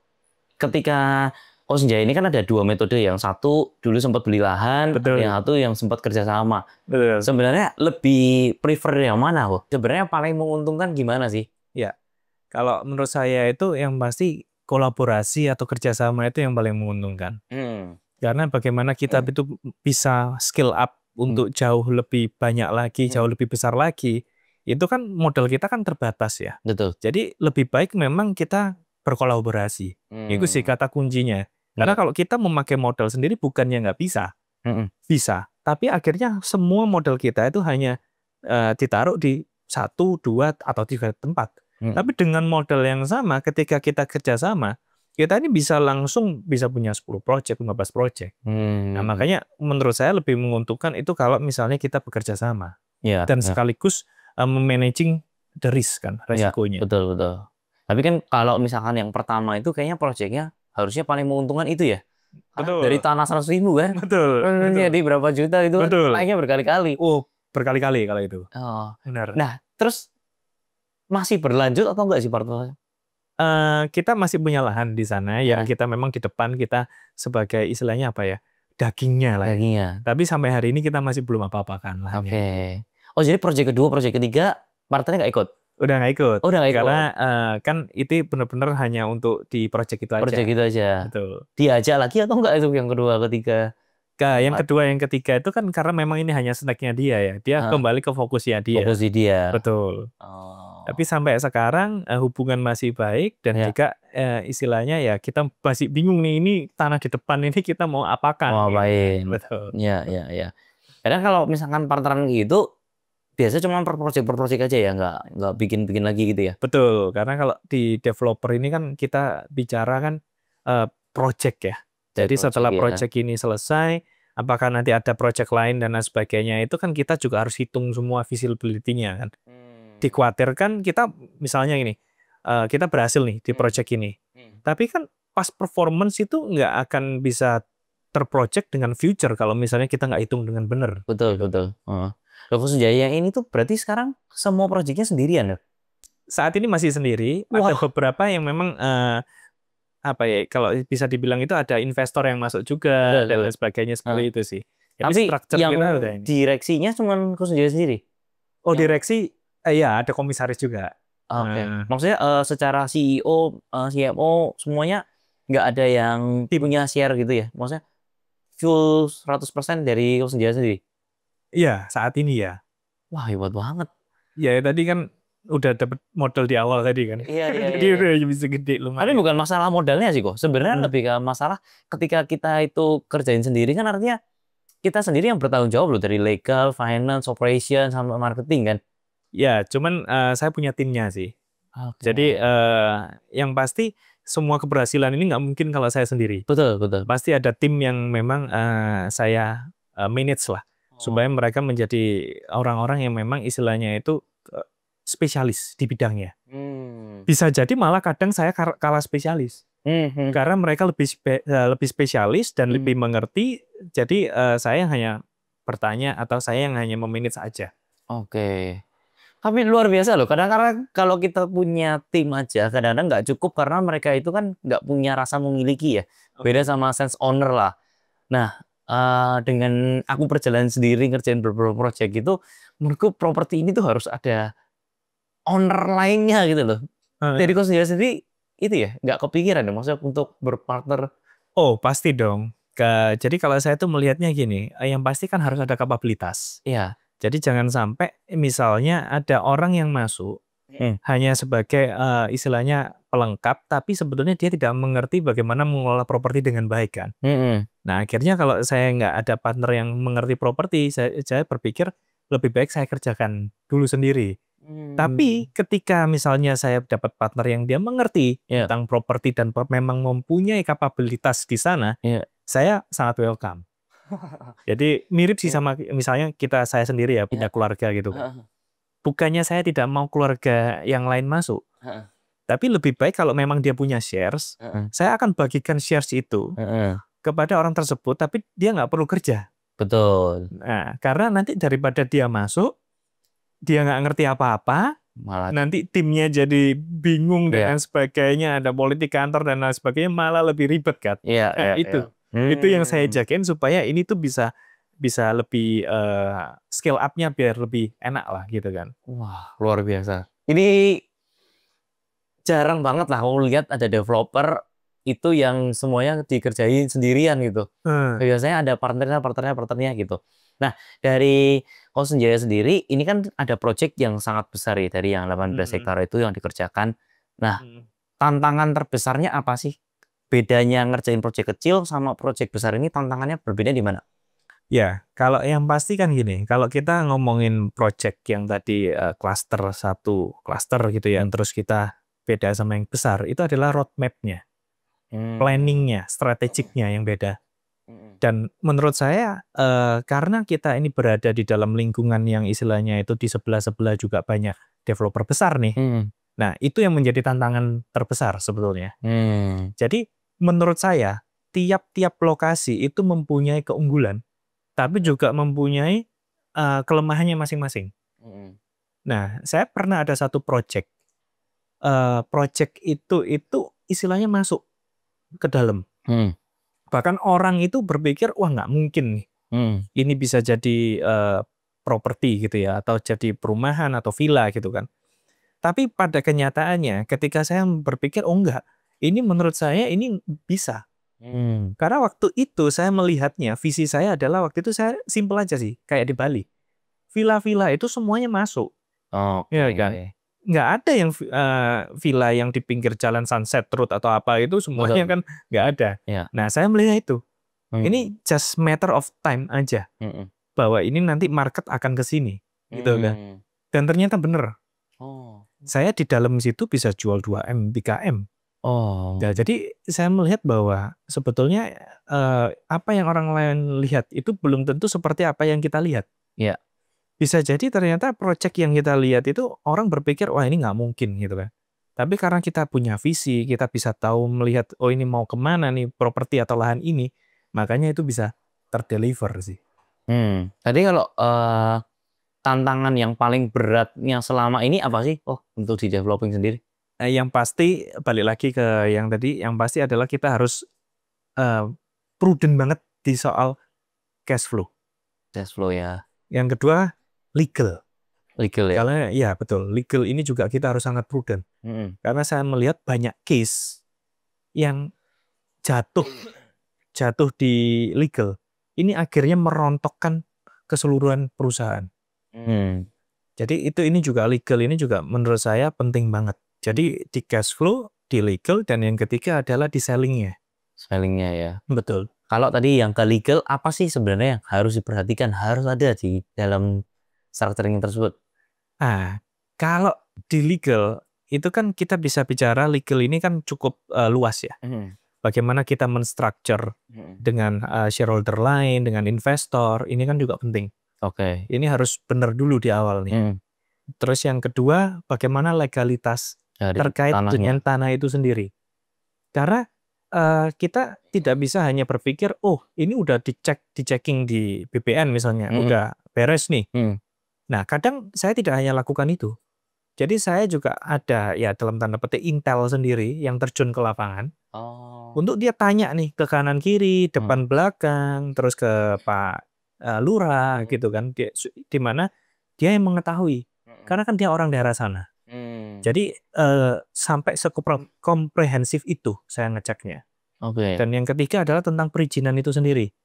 ketika Kosenjaya ini kan ada dua metode, yang satu dulu sempat beli lahan, yang satu yang sempat kerjasama. Sebenarnya lebih prefer yang mana, kok? Sebenarnya paling menguntungkan gimana sih? Ya, kalau menurut saya itu yang pasti kolaborasi atau kerjasama itu yang paling menguntungkan. Karena bagaimana kita itu bisa skill up untuk jauh lebih banyak lagi, jauh lebih besar lagi, itu kan modal kita kan terbatas ya. Betul. Jadi lebih baik memang kita berkolaborasi. Itu sih kata kuncinya. Karena kalau kita memakai modal sendiri bukannya nggak bisa. Bisa. Tapi akhirnya semua modal kita itu hanya ditaruh di 1, 2, atau 3 tempat. Tapi dengan modal yang sama, ketika kita kerjasama, kita ini bisa langsung bisa punya 10 project, 15 project. Nah, makanya menurut saya lebih menguntungkan itu kalau misalnya kita bekerja sama. Dan sekaligus memanaging the risk kan, resikonya. Betul. Tapi kan kalau misalkan yang pertama itu kayaknya proyeknya harusnya paling menguntungkan itu ya. Betul. Dari tanah 100.000 kan. Betul. Jadi berapa juta itu naiknya berkali-kali. Oh, berkali-kali kalau itu. Oh. Benar. Nah, terus masih berlanjut atau enggak sih partnernya? Kita masih punya lahan di sana yang kita memang di depan kita sebagai istilahnya apa ya, dagingnya lah. Tapi sampai hari ini kita masih belum apa-apakan lah. Oke. Oh, jadi proyek kedua, proyek ketiga partnernya nggak ikut? Udah nggak ikut. Udah nggak ikut. Karena kan itu benar-benar hanya untuk di proyek itu aja. Proyek itu aja. Betul. Diajak lagi atau enggak itu yang kedua, ketiga? Yang kedua, yang ketiga itu kan karena memang ini hanya snacknya dia ya. Dia kembali ke fokusnya dia. Fokus di dia. Betul. Tapi sampai sekarang hubungan masih baik dan juga istilahnya ya kita masih bingung nih, ini tanah di depan ini kita mau apakan. Mau apain. Betul. Iya. Karena kalau misalkan partneran gitu biasanya cuma per project aja ya, nggak bikin lagi gitu ya. Betul, karena kalau di developer ini kan kita bicara kan project ya. Jadi setelah project ini selesai, apakah nanti ada project lain dan lain sebagainya, itu kan kita juga harus hitung semua visibility-nya kan. Dikhawatirkan kita misalnya ini, kita berhasil nih di project ini, tapi kan pas performance itu nggak akan bisa terproject dengan future kalau misalnya kita nggak hitung dengan benar. Betul. Kosenjaya ini tuh berarti sekarang semua proyeknya sendirian ya? Saat ini masih sendiri. Ada beberapa yang memang apa ya, kalau bisa dibilang itu ada investor yang masuk juga dan lain sebagainya seperti itu sih. Tapi yang direksinya cuma Kosenjaya sendiri? Oh, direksi ya ada komisaris juga. Oke. Maksudnya secara CEO, CMO semuanya nggak ada yang punya share gitu ya? Maksudnya full 100% dari Kosenjaya sendiri? Iya, saat ini ya. Wah, hebat banget. Ya tadi kan udah dapat modal di awal tadi kan. Iya, Jadi iya. udah bisa gede Tapi lumayan. bukan masalah modalnya sih kok. Sebenarnya lebih ke masalah ketika kita itu kerjain sendiri kan artinya kita sendiri yang bertanggung jawab loh dari legal, finance, operation, sampai marketing kan. Ya, cuman saya punya timnya sih. Jadi Oke. yang pasti semua keberhasilan ini nggak mungkin kalau saya sendiri. Betul, betul. Pasti ada tim yang memang saya manage lah, supaya Oh. mereka menjadi orang-orang yang memang istilahnya itu spesialis di bidangnya. Hmm. Bisa jadi malah kadang saya kalah spesialis. Karena mereka lebih spesialis dan lebih mengerti, jadi saya hanya bertanya atau saya yang hanya memanage saja. Oke. Tapi luar biasa loh. Kadang-kadang kalau kita punya tim aja, kadang-kadang nggak cukup karena mereka itu kan nggak punya rasa memiliki ya. Beda sama sense owner lah. Nah, dengan aku perjalanan sendiri ngerjain beberapa project gitu, menurutku properti ini tuh harus ada owner lainnya gitu loh. Dari kau sendiri itu ya, nggak kepikiran ya, maksudnya untuk berpartner. Oh, pasti dong. Jadi kalau saya tuh melihatnya gini, yang pasti kan harus ada kapabilitas. Iya. Jadi jangan sampai misalnya ada orang yang masuk hanya sebagai istilahnya pelengkap, tapi sebetulnya dia tidak mengerti bagaimana mengelola properti dengan baik kan. Nah akhirnya kalau saya nggak ada partner yang mengerti properti, saya berpikir lebih baik saya kerjakan dulu sendiri. Tapi ketika misalnya saya dapat partner yang dia mengerti tentang properti dan memang mempunyai kapabilitas di sana, saya sangat welcome. Jadi mirip sih sama misalnya saya sendiri ya punya keluarga gitu kan. Bukannya saya tidak mau keluarga yang lain masuk, tapi lebih baik kalau memang dia punya shares, saya akan bagikan shares itu kepada orang tersebut, tapi dia nggak perlu kerja. Betul. Nah, karena nanti daripada dia masuk, dia nggak ngerti apa-apa, Malah nanti timnya jadi bingung dan sebagainya, ada politik kantor dan lain sebagainya, malah lebih ribet kan. Nah, itu yang saya jagain supaya ini tuh bisa lebih scale up-nya biar lebih enak lah gitu kan. Wah, luar biasa. Ini jarang banget lah aku lihat ada developer itu yang semuanya dikerjain sendirian gitu. Biasanya ada partnernya gitu. Nah, dari Ko Senjaya sendiri, ini kan ada project yang sangat besar ya, dari yang 18 hektar itu yang dikerjakan. Nah, tantangan terbesarnya apa sih? Bedanya ngerjain project kecil sama project besar ini tantangannya berbeda di mana? Ya, kalau yang pasti kan gini, kalau kita ngomongin project yang tadi cluster satu cluster gitu ya, terus kita beda sama yang besar, itu adalah roadmap-nya, planningnya, strategiknya yang beda. Dan menurut saya karena kita ini berada di dalam lingkungan yang istilahnya itu di sebelah-sebelah juga banyak developer besar nih. Nah, itu yang menjadi tantangan terbesar sebetulnya. Jadi menurut saya tiap-tiap lokasi itu mempunyai keunggulan, tapi juga mempunyai kelemahannya masing-masing. Nah, saya pernah ada satu project itu istilahnya masuk ke dalam. Bahkan orang itu berpikir, wah nggak mungkin nih, ini bisa jadi properti gitu ya, atau jadi perumahan atau villa gitu kan. Tapi pada kenyataannya, ketika saya berpikir, oh enggak, ini menurut saya ini bisa. Karena waktu itu saya melihatnya, visi saya adalah waktu itu saya simpel aja sih, kayak di Bali. Villa-villa itu semuanya masuk. Ya kan? Nggak ada yang villa yang di pinggir jalan Sunset Road atau apa itu semuanya kan nggak ada. Nah saya melihat itu, ini just matter of time aja, bahwa ini nanti market akan ke sini, gitu kan. Dan ternyata bener. Saya di dalam situ bisa jual 2M, 3M. Nah, jadi saya melihat bahwa sebetulnya apa yang orang lain lihat itu belum tentu seperti apa yang kita lihat. Bisa jadi ternyata proyek yang kita lihat itu orang berpikir, wah ini nggak mungkin gitu kan. Tapi karena kita punya visi, kita bisa tahu melihat, oh ini mau kemana nih properti atau lahan ini, makanya itu bisa terdeliver sih. Tadi kalau tantangan yang paling beratnya selama ini apa sih? Untuk di developing sendiri? Yang pasti balik lagi ke yang tadi, yang pasti adalah kita harus prudent banget di soal cash flow. Cash flow ya. Yang kedua legal ya. Karena ya betul, legal ini juga kita harus sangat prudent. Karena saya melihat banyak case yang jatuh di legal. Ini akhirnya merontokkan keseluruhan perusahaan. Jadi ini juga legal, ini juga menurut saya penting banget. Jadi di cash flow, di legal, dan yang ketiga adalah di sellingnya. Sellingnya ya. Betul. Kalau tadi yang ke legal, apa sih sebenarnya yang harus diperhatikan, harus ada di dalam structuring tersebut? Kalau di legal, itu kan kita bisa bicara legal ini kan cukup luas ya. Bagaimana kita menstructure dengan shareholder lain, dengan investor, ini kan juga penting. Oke. Ini harus benar dulu di awal nih. Terus yang kedua, bagaimana legalitas terkait dengan tanah itu sendiri. Karena kita tidak bisa hanya berpikir, oh ini udah dicekking di BPN misalnya, udah beres nih. Nah kadang saya tidak hanya lakukan itu. Jadi saya juga ada ya dalam tanda petik intel sendiri yang terjun ke lapangan. Untuk dia tanya nih ke kanan kiri, depan belakang, terus ke Pak Lurah gitu kan, di mana dia yang mengetahui, karena kan dia orang daerah sana. Jadi sampai sekomprehensif itu saya ngeceknya. Dan yang ketiga adalah tentang perizinan itu sendiri.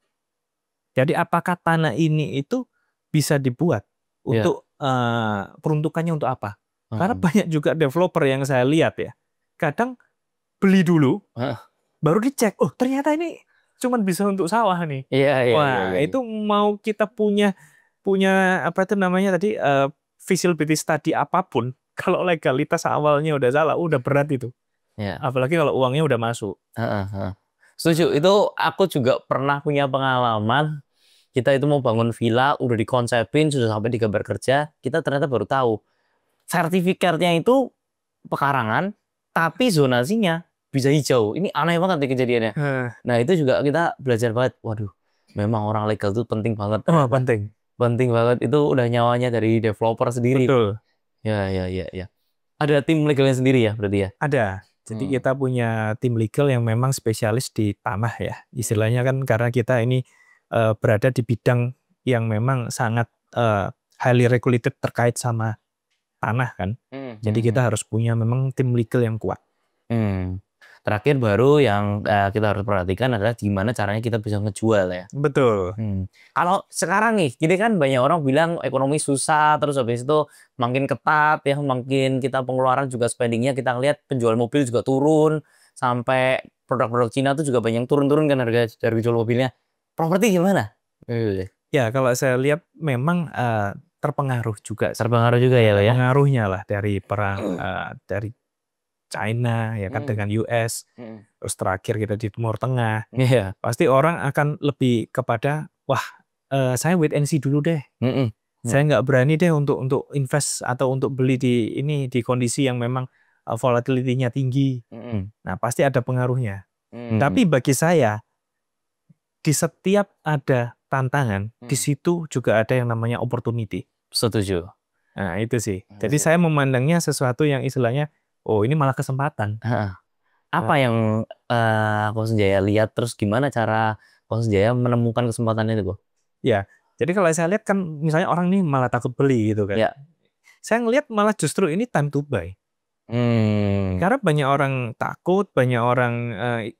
Jadi apakah tanah ini itu bisa dibuat untuk peruntukannya untuk apa? Karena banyak juga developer yang saya lihat ya, kadang beli dulu, baru dicek, oh ternyata ini cuma bisa untuk sawah nih. Wah, itu mau kita punya apa itu namanya tadi feasibility study apapun, kalau legalitas awalnya udah salah, udah berat itu. Apalagi kalau uangnya udah masuk. Setuju. Itu aku juga pernah punya pengalaman. Kita itu mau bangun villa, udah dikonsepin, sudah sampai di gambar kerja, kita ternyata baru tahu sertifikatnya itu pekarangan, tapi zonasinya bisa hijau. Ini aneh banget nih kejadiannya. Nah itu juga kita belajar banget. Waduh, memang orang legal itu penting banget. Penting banget. Itu udah nyawanya dari developer sendiri. Betul. Ya. Ada tim legalnya sendiri ya berarti ya? Ada. Jadi kita punya tim legal yang memang spesialis di tanah ya. Istilahnya kan karena kita ini berada di bidang yang memang sangat highly regulated terkait sama tanah kan. Jadi kita harus punya memang tim legal yang kuat. Terakhir baru yang kita harus perhatikan adalah gimana caranya kita bisa ngejual ya. Betul. Kalau sekarang nih, gini kan banyak orang bilang ekonomi susah, terus habis itu makin ketat ya, makin kita pengeluaran juga spendingnya, kita ngelihat penjual mobil juga turun, sampai produk-produk Cina tuh juga banyak turun-turun kan harga dari jual mobilnya. Properti gimana? Ya kalau saya lihat memang terpengaruh juga. Terpengaruh juga ya, ya. Pengaruhnya lah dari perang dari China ya kan dengan US, terus terakhir kita di Timur Tengah, pasti orang akan lebih kepada wah saya wait and see dulu deh, saya nggak berani deh untuk invest atau untuk beli di kondisi yang memang volatility-nya tinggi. Nah pasti ada pengaruhnya. Tapi bagi saya di setiap ada tantangan, di situ juga ada yang namanya opportunity. Setuju. Nah itu sih. Jadi saya memandangnya sesuatu yang istilahnya oh ini malah kesempatan. Apa yang Ko Sunjaya lihat, terus gimana cara Ko Sunjaya menemukan kesempatan itu, Ko? Ya, jadi kalau saya lihat kan misalnya orang ini malah takut beli gitu kan. Saya ngelihat malah justru ini time to buy. Karena banyak orang takut, banyak orang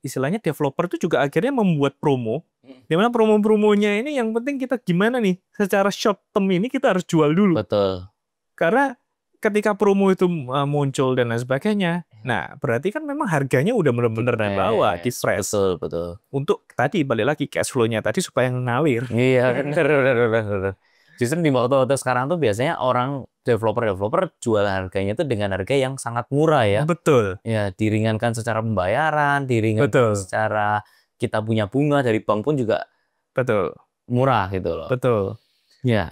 istilahnya developer itu juga akhirnya membuat promo. Dimana promo-promonya ini yang penting kita gimana nih secara short term ini kita harus jual dulu. Betul. Karena ketika promo itu muncul dan lain sebagainya, nah berarti kan memang harganya udah benar-benar di bawah, di stress. Betul. Untuk tadi balik lagi cash flow-nya tadi supaya ngalir. Iya, benar. Justru di waktu sekarang tuh biasanya orang developer jual harganya itu dengan harga yang sangat murah ya. Betul. Ya, diringankan secara pembayaran, diringankan secara kita punya bunga dari bank pun juga murah gitu loh. Betul. Ya.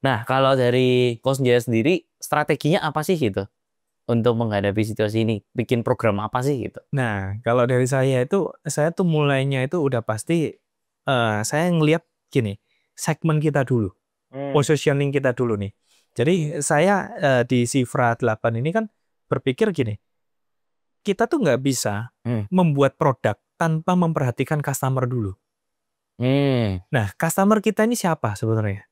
Nah, kalau dari Ko Sunjaya sendiri, strateginya apa sih gitu untuk menghadapi situasi ini? Bikin program apa sih gitu? Nah, kalau dari saya tuh mulainya itu udah pasti saya ngelihat gini, segmen kita dulu, positioning kita dulu nih. Jadi saya di Sifra 8 ini kan berpikir gini, kita tuh nggak bisa membuat produk tanpa memperhatikan customer dulu. Nah, customer kita ini siapa sebenarnya?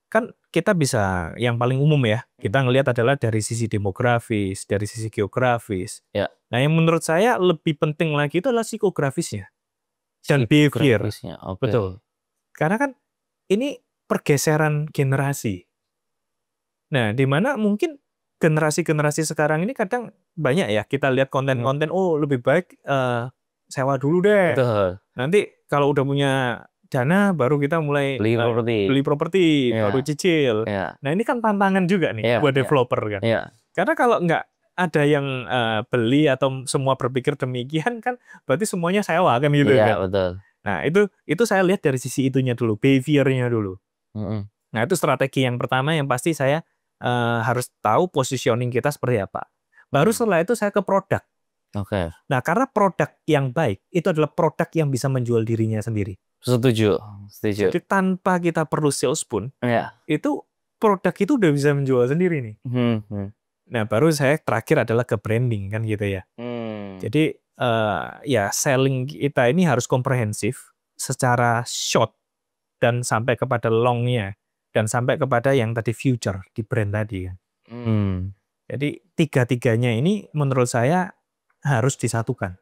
Kan kita bisa yang paling umum ya, kita ngelihat adalah dari sisi demografis, dari sisi geografis. Nah yang menurut saya lebih penting lagi itu adalah psikografisnya dan behavior. Betul. Karena kan ini pergeseran generasi. Nah, di mana mungkin generasi-generasi sekarang ini kadang banyak ya kita lihat konten-konten, oh lebih baik sewa dulu deh. Betul. Nanti kalau udah punya dana baru kita mulai beli properti, baru cicil. Nah, ini kan tantangan juga nih buat developer kan. Karena kalau nggak ada yang beli atau semua berpikir demikian kan berarti semuanya sewa kan gitu kan. Betul. Nah, itu saya lihat dari sisi itunya dulu, behavior-nya dulu. Nah, itu strategi yang pertama yang pasti saya harus tahu positioning kita seperti apa. Baru setelah itu saya ke produk. Nah, karena produk yang baik itu adalah produk yang bisa menjual dirinya sendiri. Setuju. Jadi tanpa kita perlu sales pun, itu produk itu udah bisa menjual sendiri nih. Nah, baru saya terakhir adalah ke branding kan gitu ya. Jadi ya selling kita ini harus komprehensif secara short dan sampai kepada long-nya dan sampai kepada yang tadi future di brand tadi kan. Jadi tiga-tiganya ini menurut saya harus disatukan.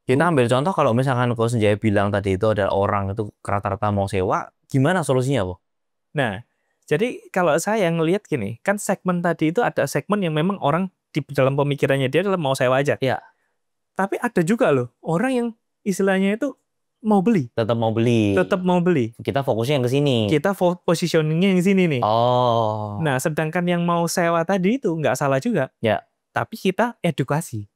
Kita ambil contoh kalau misalkan Ko Senjaya bilang tadi itu ada orang itu rata-rata mau sewa, gimana solusinya, Bu? Nah, jadi kalau saya ngelihat gini, kan segmen tadi itu ada segmen yang memang orang di dalam pemikirannya dia adalah mau sewa aja. Tapi ada juga loh orang yang istilahnya itu mau beli. Tetap mau beli. Kita fokusnya yang ke sini. Kita positioningnya yang sini nih. Nah, sedangkan yang mau sewa tadi itu nggak salah juga. Tapi kita edukasi.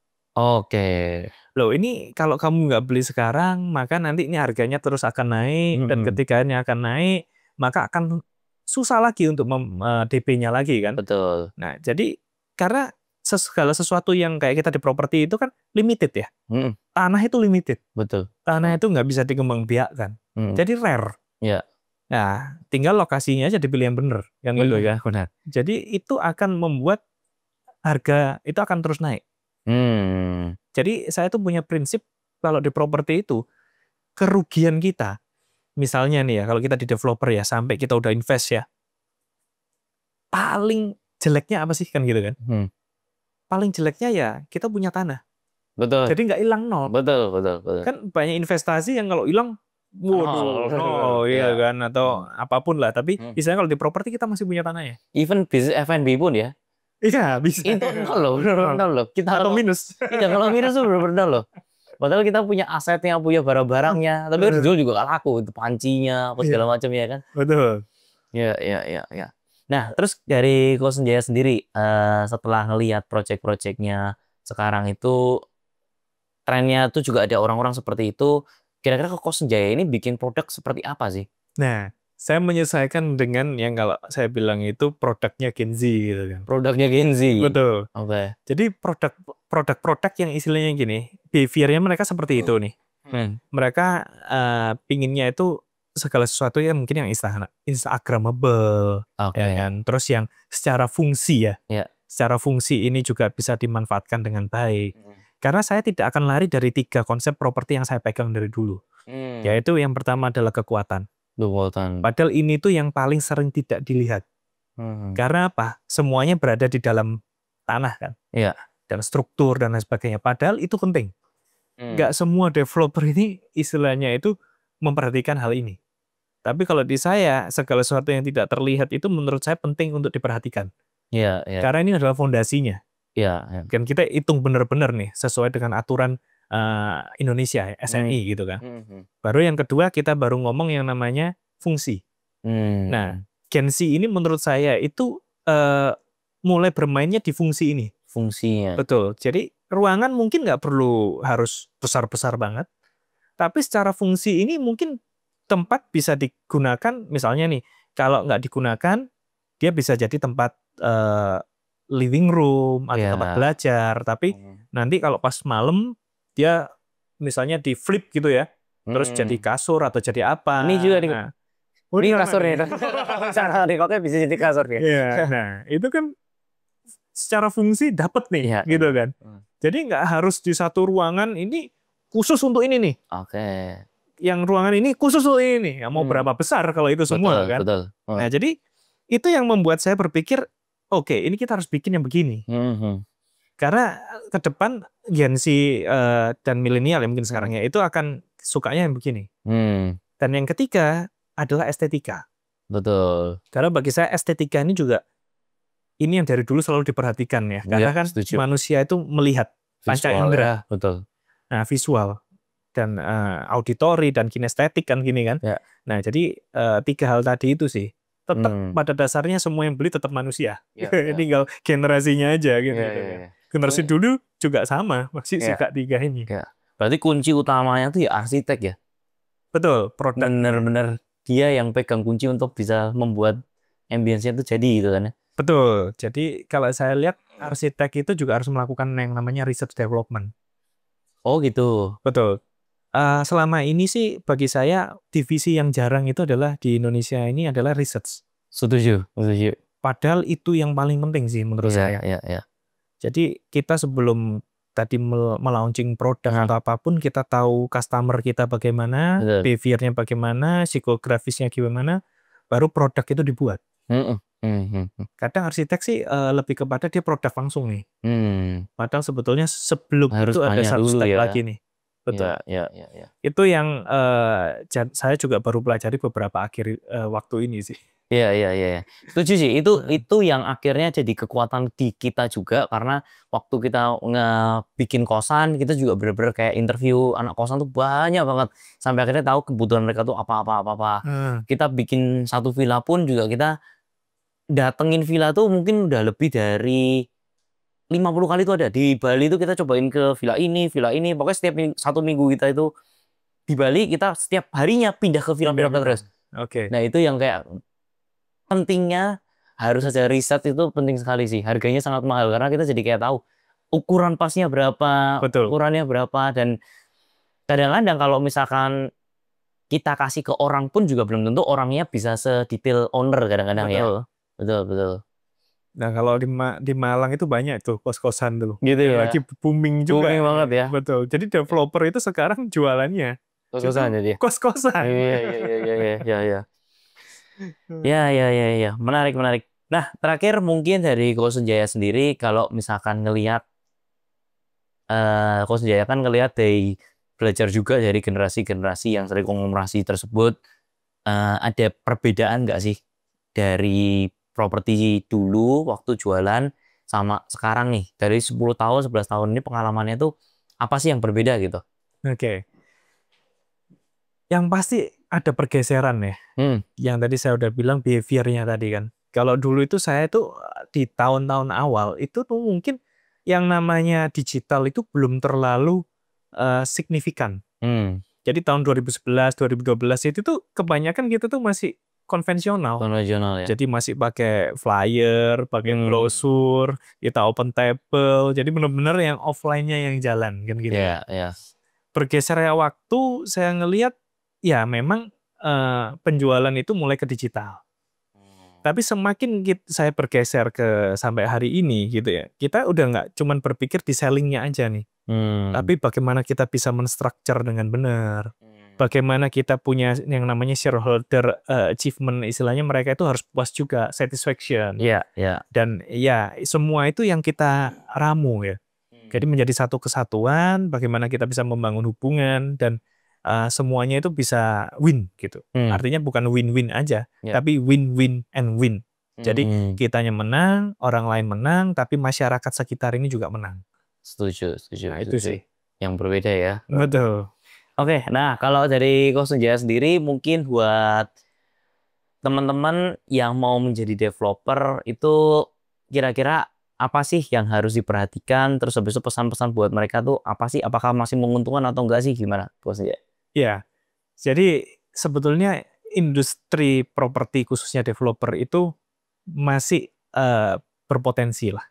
Loh, ini kalau kamu nggak beli sekarang, maka nanti ini harganya terus akan naik, dan ketika ini akan naik, maka akan susah lagi untuk DP-nya lagi kan. Betul. Nah, jadi karena segala sesuatu yang kayak kita di properti itu kan limited ya. Tanah itu limited. Betul. Tanah itu nggak bisa dikembangbiakkan. Jadi rare. Nah, tinggal lokasinya aja dipilih yang benar. Yang gitu ya. Benar. Jadi itu akan membuat harga itu akan terus naik. Jadi saya tuh punya prinsip kalau di properti itu kerugian kita, misalnya nih ya kalau kita di developer ya sampai kita udah invest ya, paling jeleknya apa sih kan gitu kan? Paling jeleknya ya kita punya tanah. Betul. Jadi nggak hilang nol. Betul. Kan banyak investasi yang kalau hilang, waduh, iya kan atau apapun lah. Tapi misalnya kalau di properti kita masih punya tanah ya. Even bisnis F&B pun ya. Iya bisa. Itu nol loh. Kita atau minus. Iya kalau minus tuh benar-benar loh. Padahal kita punya asetnya, punya barang-barangnya, tapi dijual juga gak laku, itu pancinya, apa segala macam ya kan. Betul. Ya. Nah, terus dari Ko Senjaya sendiri, setelah ngelihat project-projectnya sekarang itu trennya tuh juga ada orang-orang seperti itu. Kira-kira Ko Senjaya ini bikin produk seperti apa sih? Nah, saya menyesuaikan dengan yang kalau saya bilang itu produknya Gen Z gitu kan. Produknya Gen Z. Betul. Jadi produk-produk yang istilahnya gini, behavior-nya mereka seperti itu nih. Mereka pinginnya itu segala sesuatu yang mungkin yang Instagramable, ya kan. Terus yang secara fungsi ya. Secara fungsi ini juga bisa dimanfaatkan dengan baik. Karena saya tidak akan lari dari 3 konsep properti yang saya pegang dari dulu. Yaitu yang pertama adalah kekuatan. Padahal ini tuh yang paling sering tidak dilihat. Karena apa? Semuanya berada di dalam tanah kan. Dan struktur dan lain sebagainya. Padahal itu penting. Nggak semua developer ini istilahnya itu memperhatikan hal ini. Tapi kalau di saya, segala sesuatu yang tidak terlihat itu menurut saya penting untuk diperhatikan. Karena ini adalah fondasinya. Dan kita hitung benar-benar nih sesuai dengan aturan Indonesia, SNI gitu kan. Baru yang kedua kita baru ngomong yang namanya fungsi. Nah, Gen Z ini menurut saya itu mulai bermainnya di fungsi ini. Fungsinya. Betul. Jadi ruangan mungkin nggak perlu harus besar-besar banget. Tapi secara fungsi ini mungkin tempat bisa digunakan, misalnya nih, kalau nggak digunakan, dia bisa jadi tempat living room atau tempat belajar. Tapi nanti kalau pas malam dia misalnya di flip gitu ya, terus jadi kasur atau jadi apa. Ini juga nih. Ini kasurnya. Cara dikoknya bisa jadi kasur ya. Nah, itu kan secara fungsi dapat nih, gitu kan. Jadi nggak harus di satu ruangan ini khusus untuk ini nih. Yang ruangan ini khusus untuk ini nih. Ya, mau berapa besar kalau itu semua kan. Nah, jadi itu yang membuat saya berpikir, oke, ini kita harus bikin yang begini. Karena ke depan Gen Z dan milenial yang mungkin sekarang ya itu akan sukanya yang begini. Dan yang ketiga adalah estetika. Betul. Karena bagi saya estetika ini juga ini yang dari dulu selalu diperhatikan ya, karena kan manusia itu melihat panca indera, betul. Nah, visual dan auditori dan kinestetik kan gini kan. Ya. Nah, jadi 3 hal tadi itu sih. Tetap pada dasarnya semua yang beli tetap manusia. Ya, tinggal generasinya aja gitu. Ya. Generasi dulu juga sama, masih suka 3 ini. Ya. Berarti kunci utamanya itu ya arsitek ya. Betul, produk. Bener-bener dia yang pegang kunci untuk bisa membuat ambience-nya itu jadi gitu kan ya. Betul. Jadi kalau saya lihat arsitek itu juga harus melakukan yang namanya research development. Oh gitu. Betul. Selama ini sih bagi saya divisi yang jarang itu adalah di Indonesia ini adalah research. Setuju. Padahal itu yang paling penting sih menurut saya. Jadi kita sebelum tadi melaunching produk atau apapun, kita tahu customer kita bagaimana, behavior-nya bagaimana, psikografisnya gimana, baru produk itu dibuat. Kadang arsitek sih lebih kepada dia produk langsung nih. Padahal sebetulnya sebelum harus itu ada satu step lagi nih. Betul. Ya. Itu yang saya juga baru pelajari beberapa akhir waktu ini sih. Iya. Setuju sih. Itu yang akhirnya jadi kekuatan di kita juga, karena waktu kita bikin kosan, kita juga bener-bener kayak interview anak kosan tuh banyak banget. Sampai akhirnya tahu kebutuhan mereka tuh apa. Kita bikin satu villa pun juga kita datengin villa tuh mungkin udah lebih dari 50 kali tuh ada. Di Bali tuh kita cobain ke villa ini. Pokoknya setiap satu minggu kita itu di Bali, kita setiap harinya pindah ke villa terus. Oke. Nah itu yang kayak pentingnya, harus saja riset itu penting sekali sih. Harganya sangat mahal karena kita jadi kayak tahu ukuran pasnya berapa, ukurannya berapa, dan kadang-kadang kalau misalkan kita kasih ke orang pun juga belum tentu orangnya bisa sedetail owner kadang-kadang ya. Betul. Nah, kalau di Malang itu banyak tuh kos-kosan dulu. Gitu ya. Lagi booming juga. Booming banget ya. Betul. Jadi developer itu sekarang jualannya kos-kosan jadi. Kos-kosan. Iya. Ya. Menarik. Nah, terakhir mungkin dari Ko Sunjaya sendiri, kalau misalkan ngelihat Ko Sunjaya kan ngelihat dari belajar juga dari generasi-generasi yang sering konglomerasi tersebut, ada perbedaan nggak sih dari properti dulu waktu jualan sama sekarang nih, dari 10 tahun 11 tahun ini pengalamannya tuh apa sih yang berbeda gitu? Oke. Yang pasti ada pergeseran ya. Yang tadi saya udah bilang behavior-nya tadi kan. Kalau dulu itu saya tuh di tahun-tahun awal itu tuh mungkin yang namanya digital itu belum terlalu signifikan. Jadi tahun 2011, 2012 itu tuh kebanyakan kita tuh masih konvensional ya. Jadi masih pakai flyer, pakai brosur, kita open table. Jadi benar-benar yang offline-nya yang jalan kan gitu. Iya. Bergesernya waktu, saya ngelihat ya memang penjualan itu mulai ke digital. Tapi semakin saya bergeser ke sampai hari ini gitu ya, kita udah nggak cuman berpikir di sellingnya aja nih. Tapi bagaimana kita bisa menstructure dengan benar. Bagaimana kita punya yang namanya shareholder achievement, istilahnya mereka itu harus puas juga, satisfaction. Iya. Dan ya semua itu yang kita ramu ya. Jadi menjadi satu kesatuan, bagaimana kita bisa membangun hubungan dan semuanya itu bisa win gitu. Artinya bukan win-win aja, tapi win-win and win. Jadi kitanya menang, orang lain menang, tapi masyarakat sekitar ini juga menang. Setuju. Nah, itu sih yang berbeda ya. Betul. Oke, nah kalau dari Ko Sunjaya sendiri, mungkin buat teman-teman yang mau menjadi developer itu kira-kira apa sih yang harus diperhatikan? Terus habis itu pesan-pesan buat mereka tuh apa sih? Apakah masih menguntungkan atau enggak sih? Gimana, Ko Sunjaya? Ya, jadi sebetulnya industri properti khususnya developer itu masih berpotensi lah.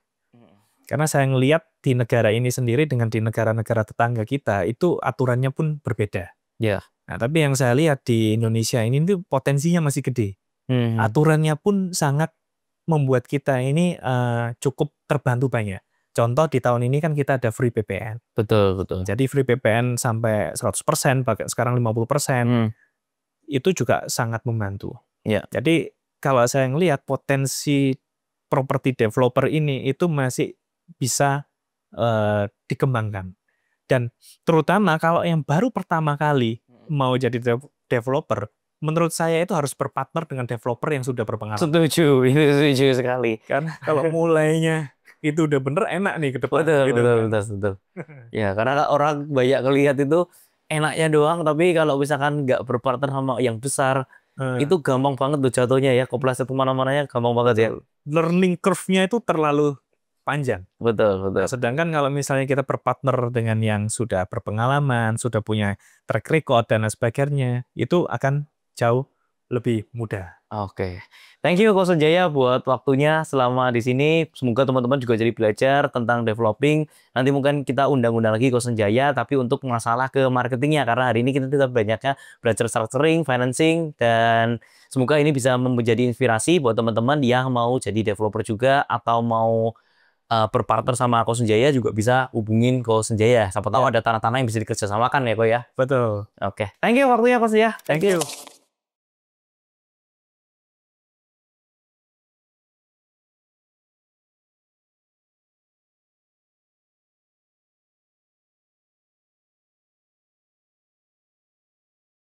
Karena saya ngelihat di negara ini sendiri dengan di negara-negara tetangga kita itu aturannya pun berbeda. Nah, tapi yang saya lihat di Indonesia ini tuh potensinya masih gede. Aturannya pun sangat membuat kita ini cukup terbantu banyak. Contoh di tahun ini kan kita ada free PPN. Betul. Jadi free PPN sampai 100%, pakai sekarang 50%. Itu juga sangat membantu. Jadi kalau saya ngelihat potensi properti developer ini itu masih bisa dikembangkan. Dan terutama kalau yang baru pertama kali mau jadi developer, menurut saya itu harus berpartner dengan developer yang sudah berpengalaman. Setuju, itu setuju sekali. Kan kalau mulainya itu udah bener enak nih ke depan. Betul, gitu betul, kan. betul. Ya, karena orang banyak ngelihat itu enaknya doang, tapi kalau misalkan nggak berpartner sama yang besar, itu gampang banget tuh jatuhnya ya, kepleset kemana-mananya gampang banget ya. Learning curve-nya itu terlalu panjang. Betul, betul. Nah, sedangkan kalau misalnya kita berpartner dengan yang sudah berpengalaman, sudah punya track record dan lain sebagainya, itu akan jauh lebih mudah. Oke. Thank you Ko Sanjaya buat waktunya selama di sini. Semoga teman-teman juga jadi belajar tentang developing. Nanti mungkin kita undang-undang lagi Ko Sanjaya, tapi untuk masalah ke marketingnya. Karena hari ini kita tetap banyaknya belajar structuring, financing, dan semoga ini bisa menjadi inspirasi buat teman-teman yang mau jadi developer juga atau mau berpartner sama Ko Sanjaya juga bisa hubungin Ko Sanjaya. Siapa tahu ada tanah-tanah yang bisa dikerjasamakan ya Ko ya. Betul. Oke. Thank you waktunya Ko Sanjaya. Thank you.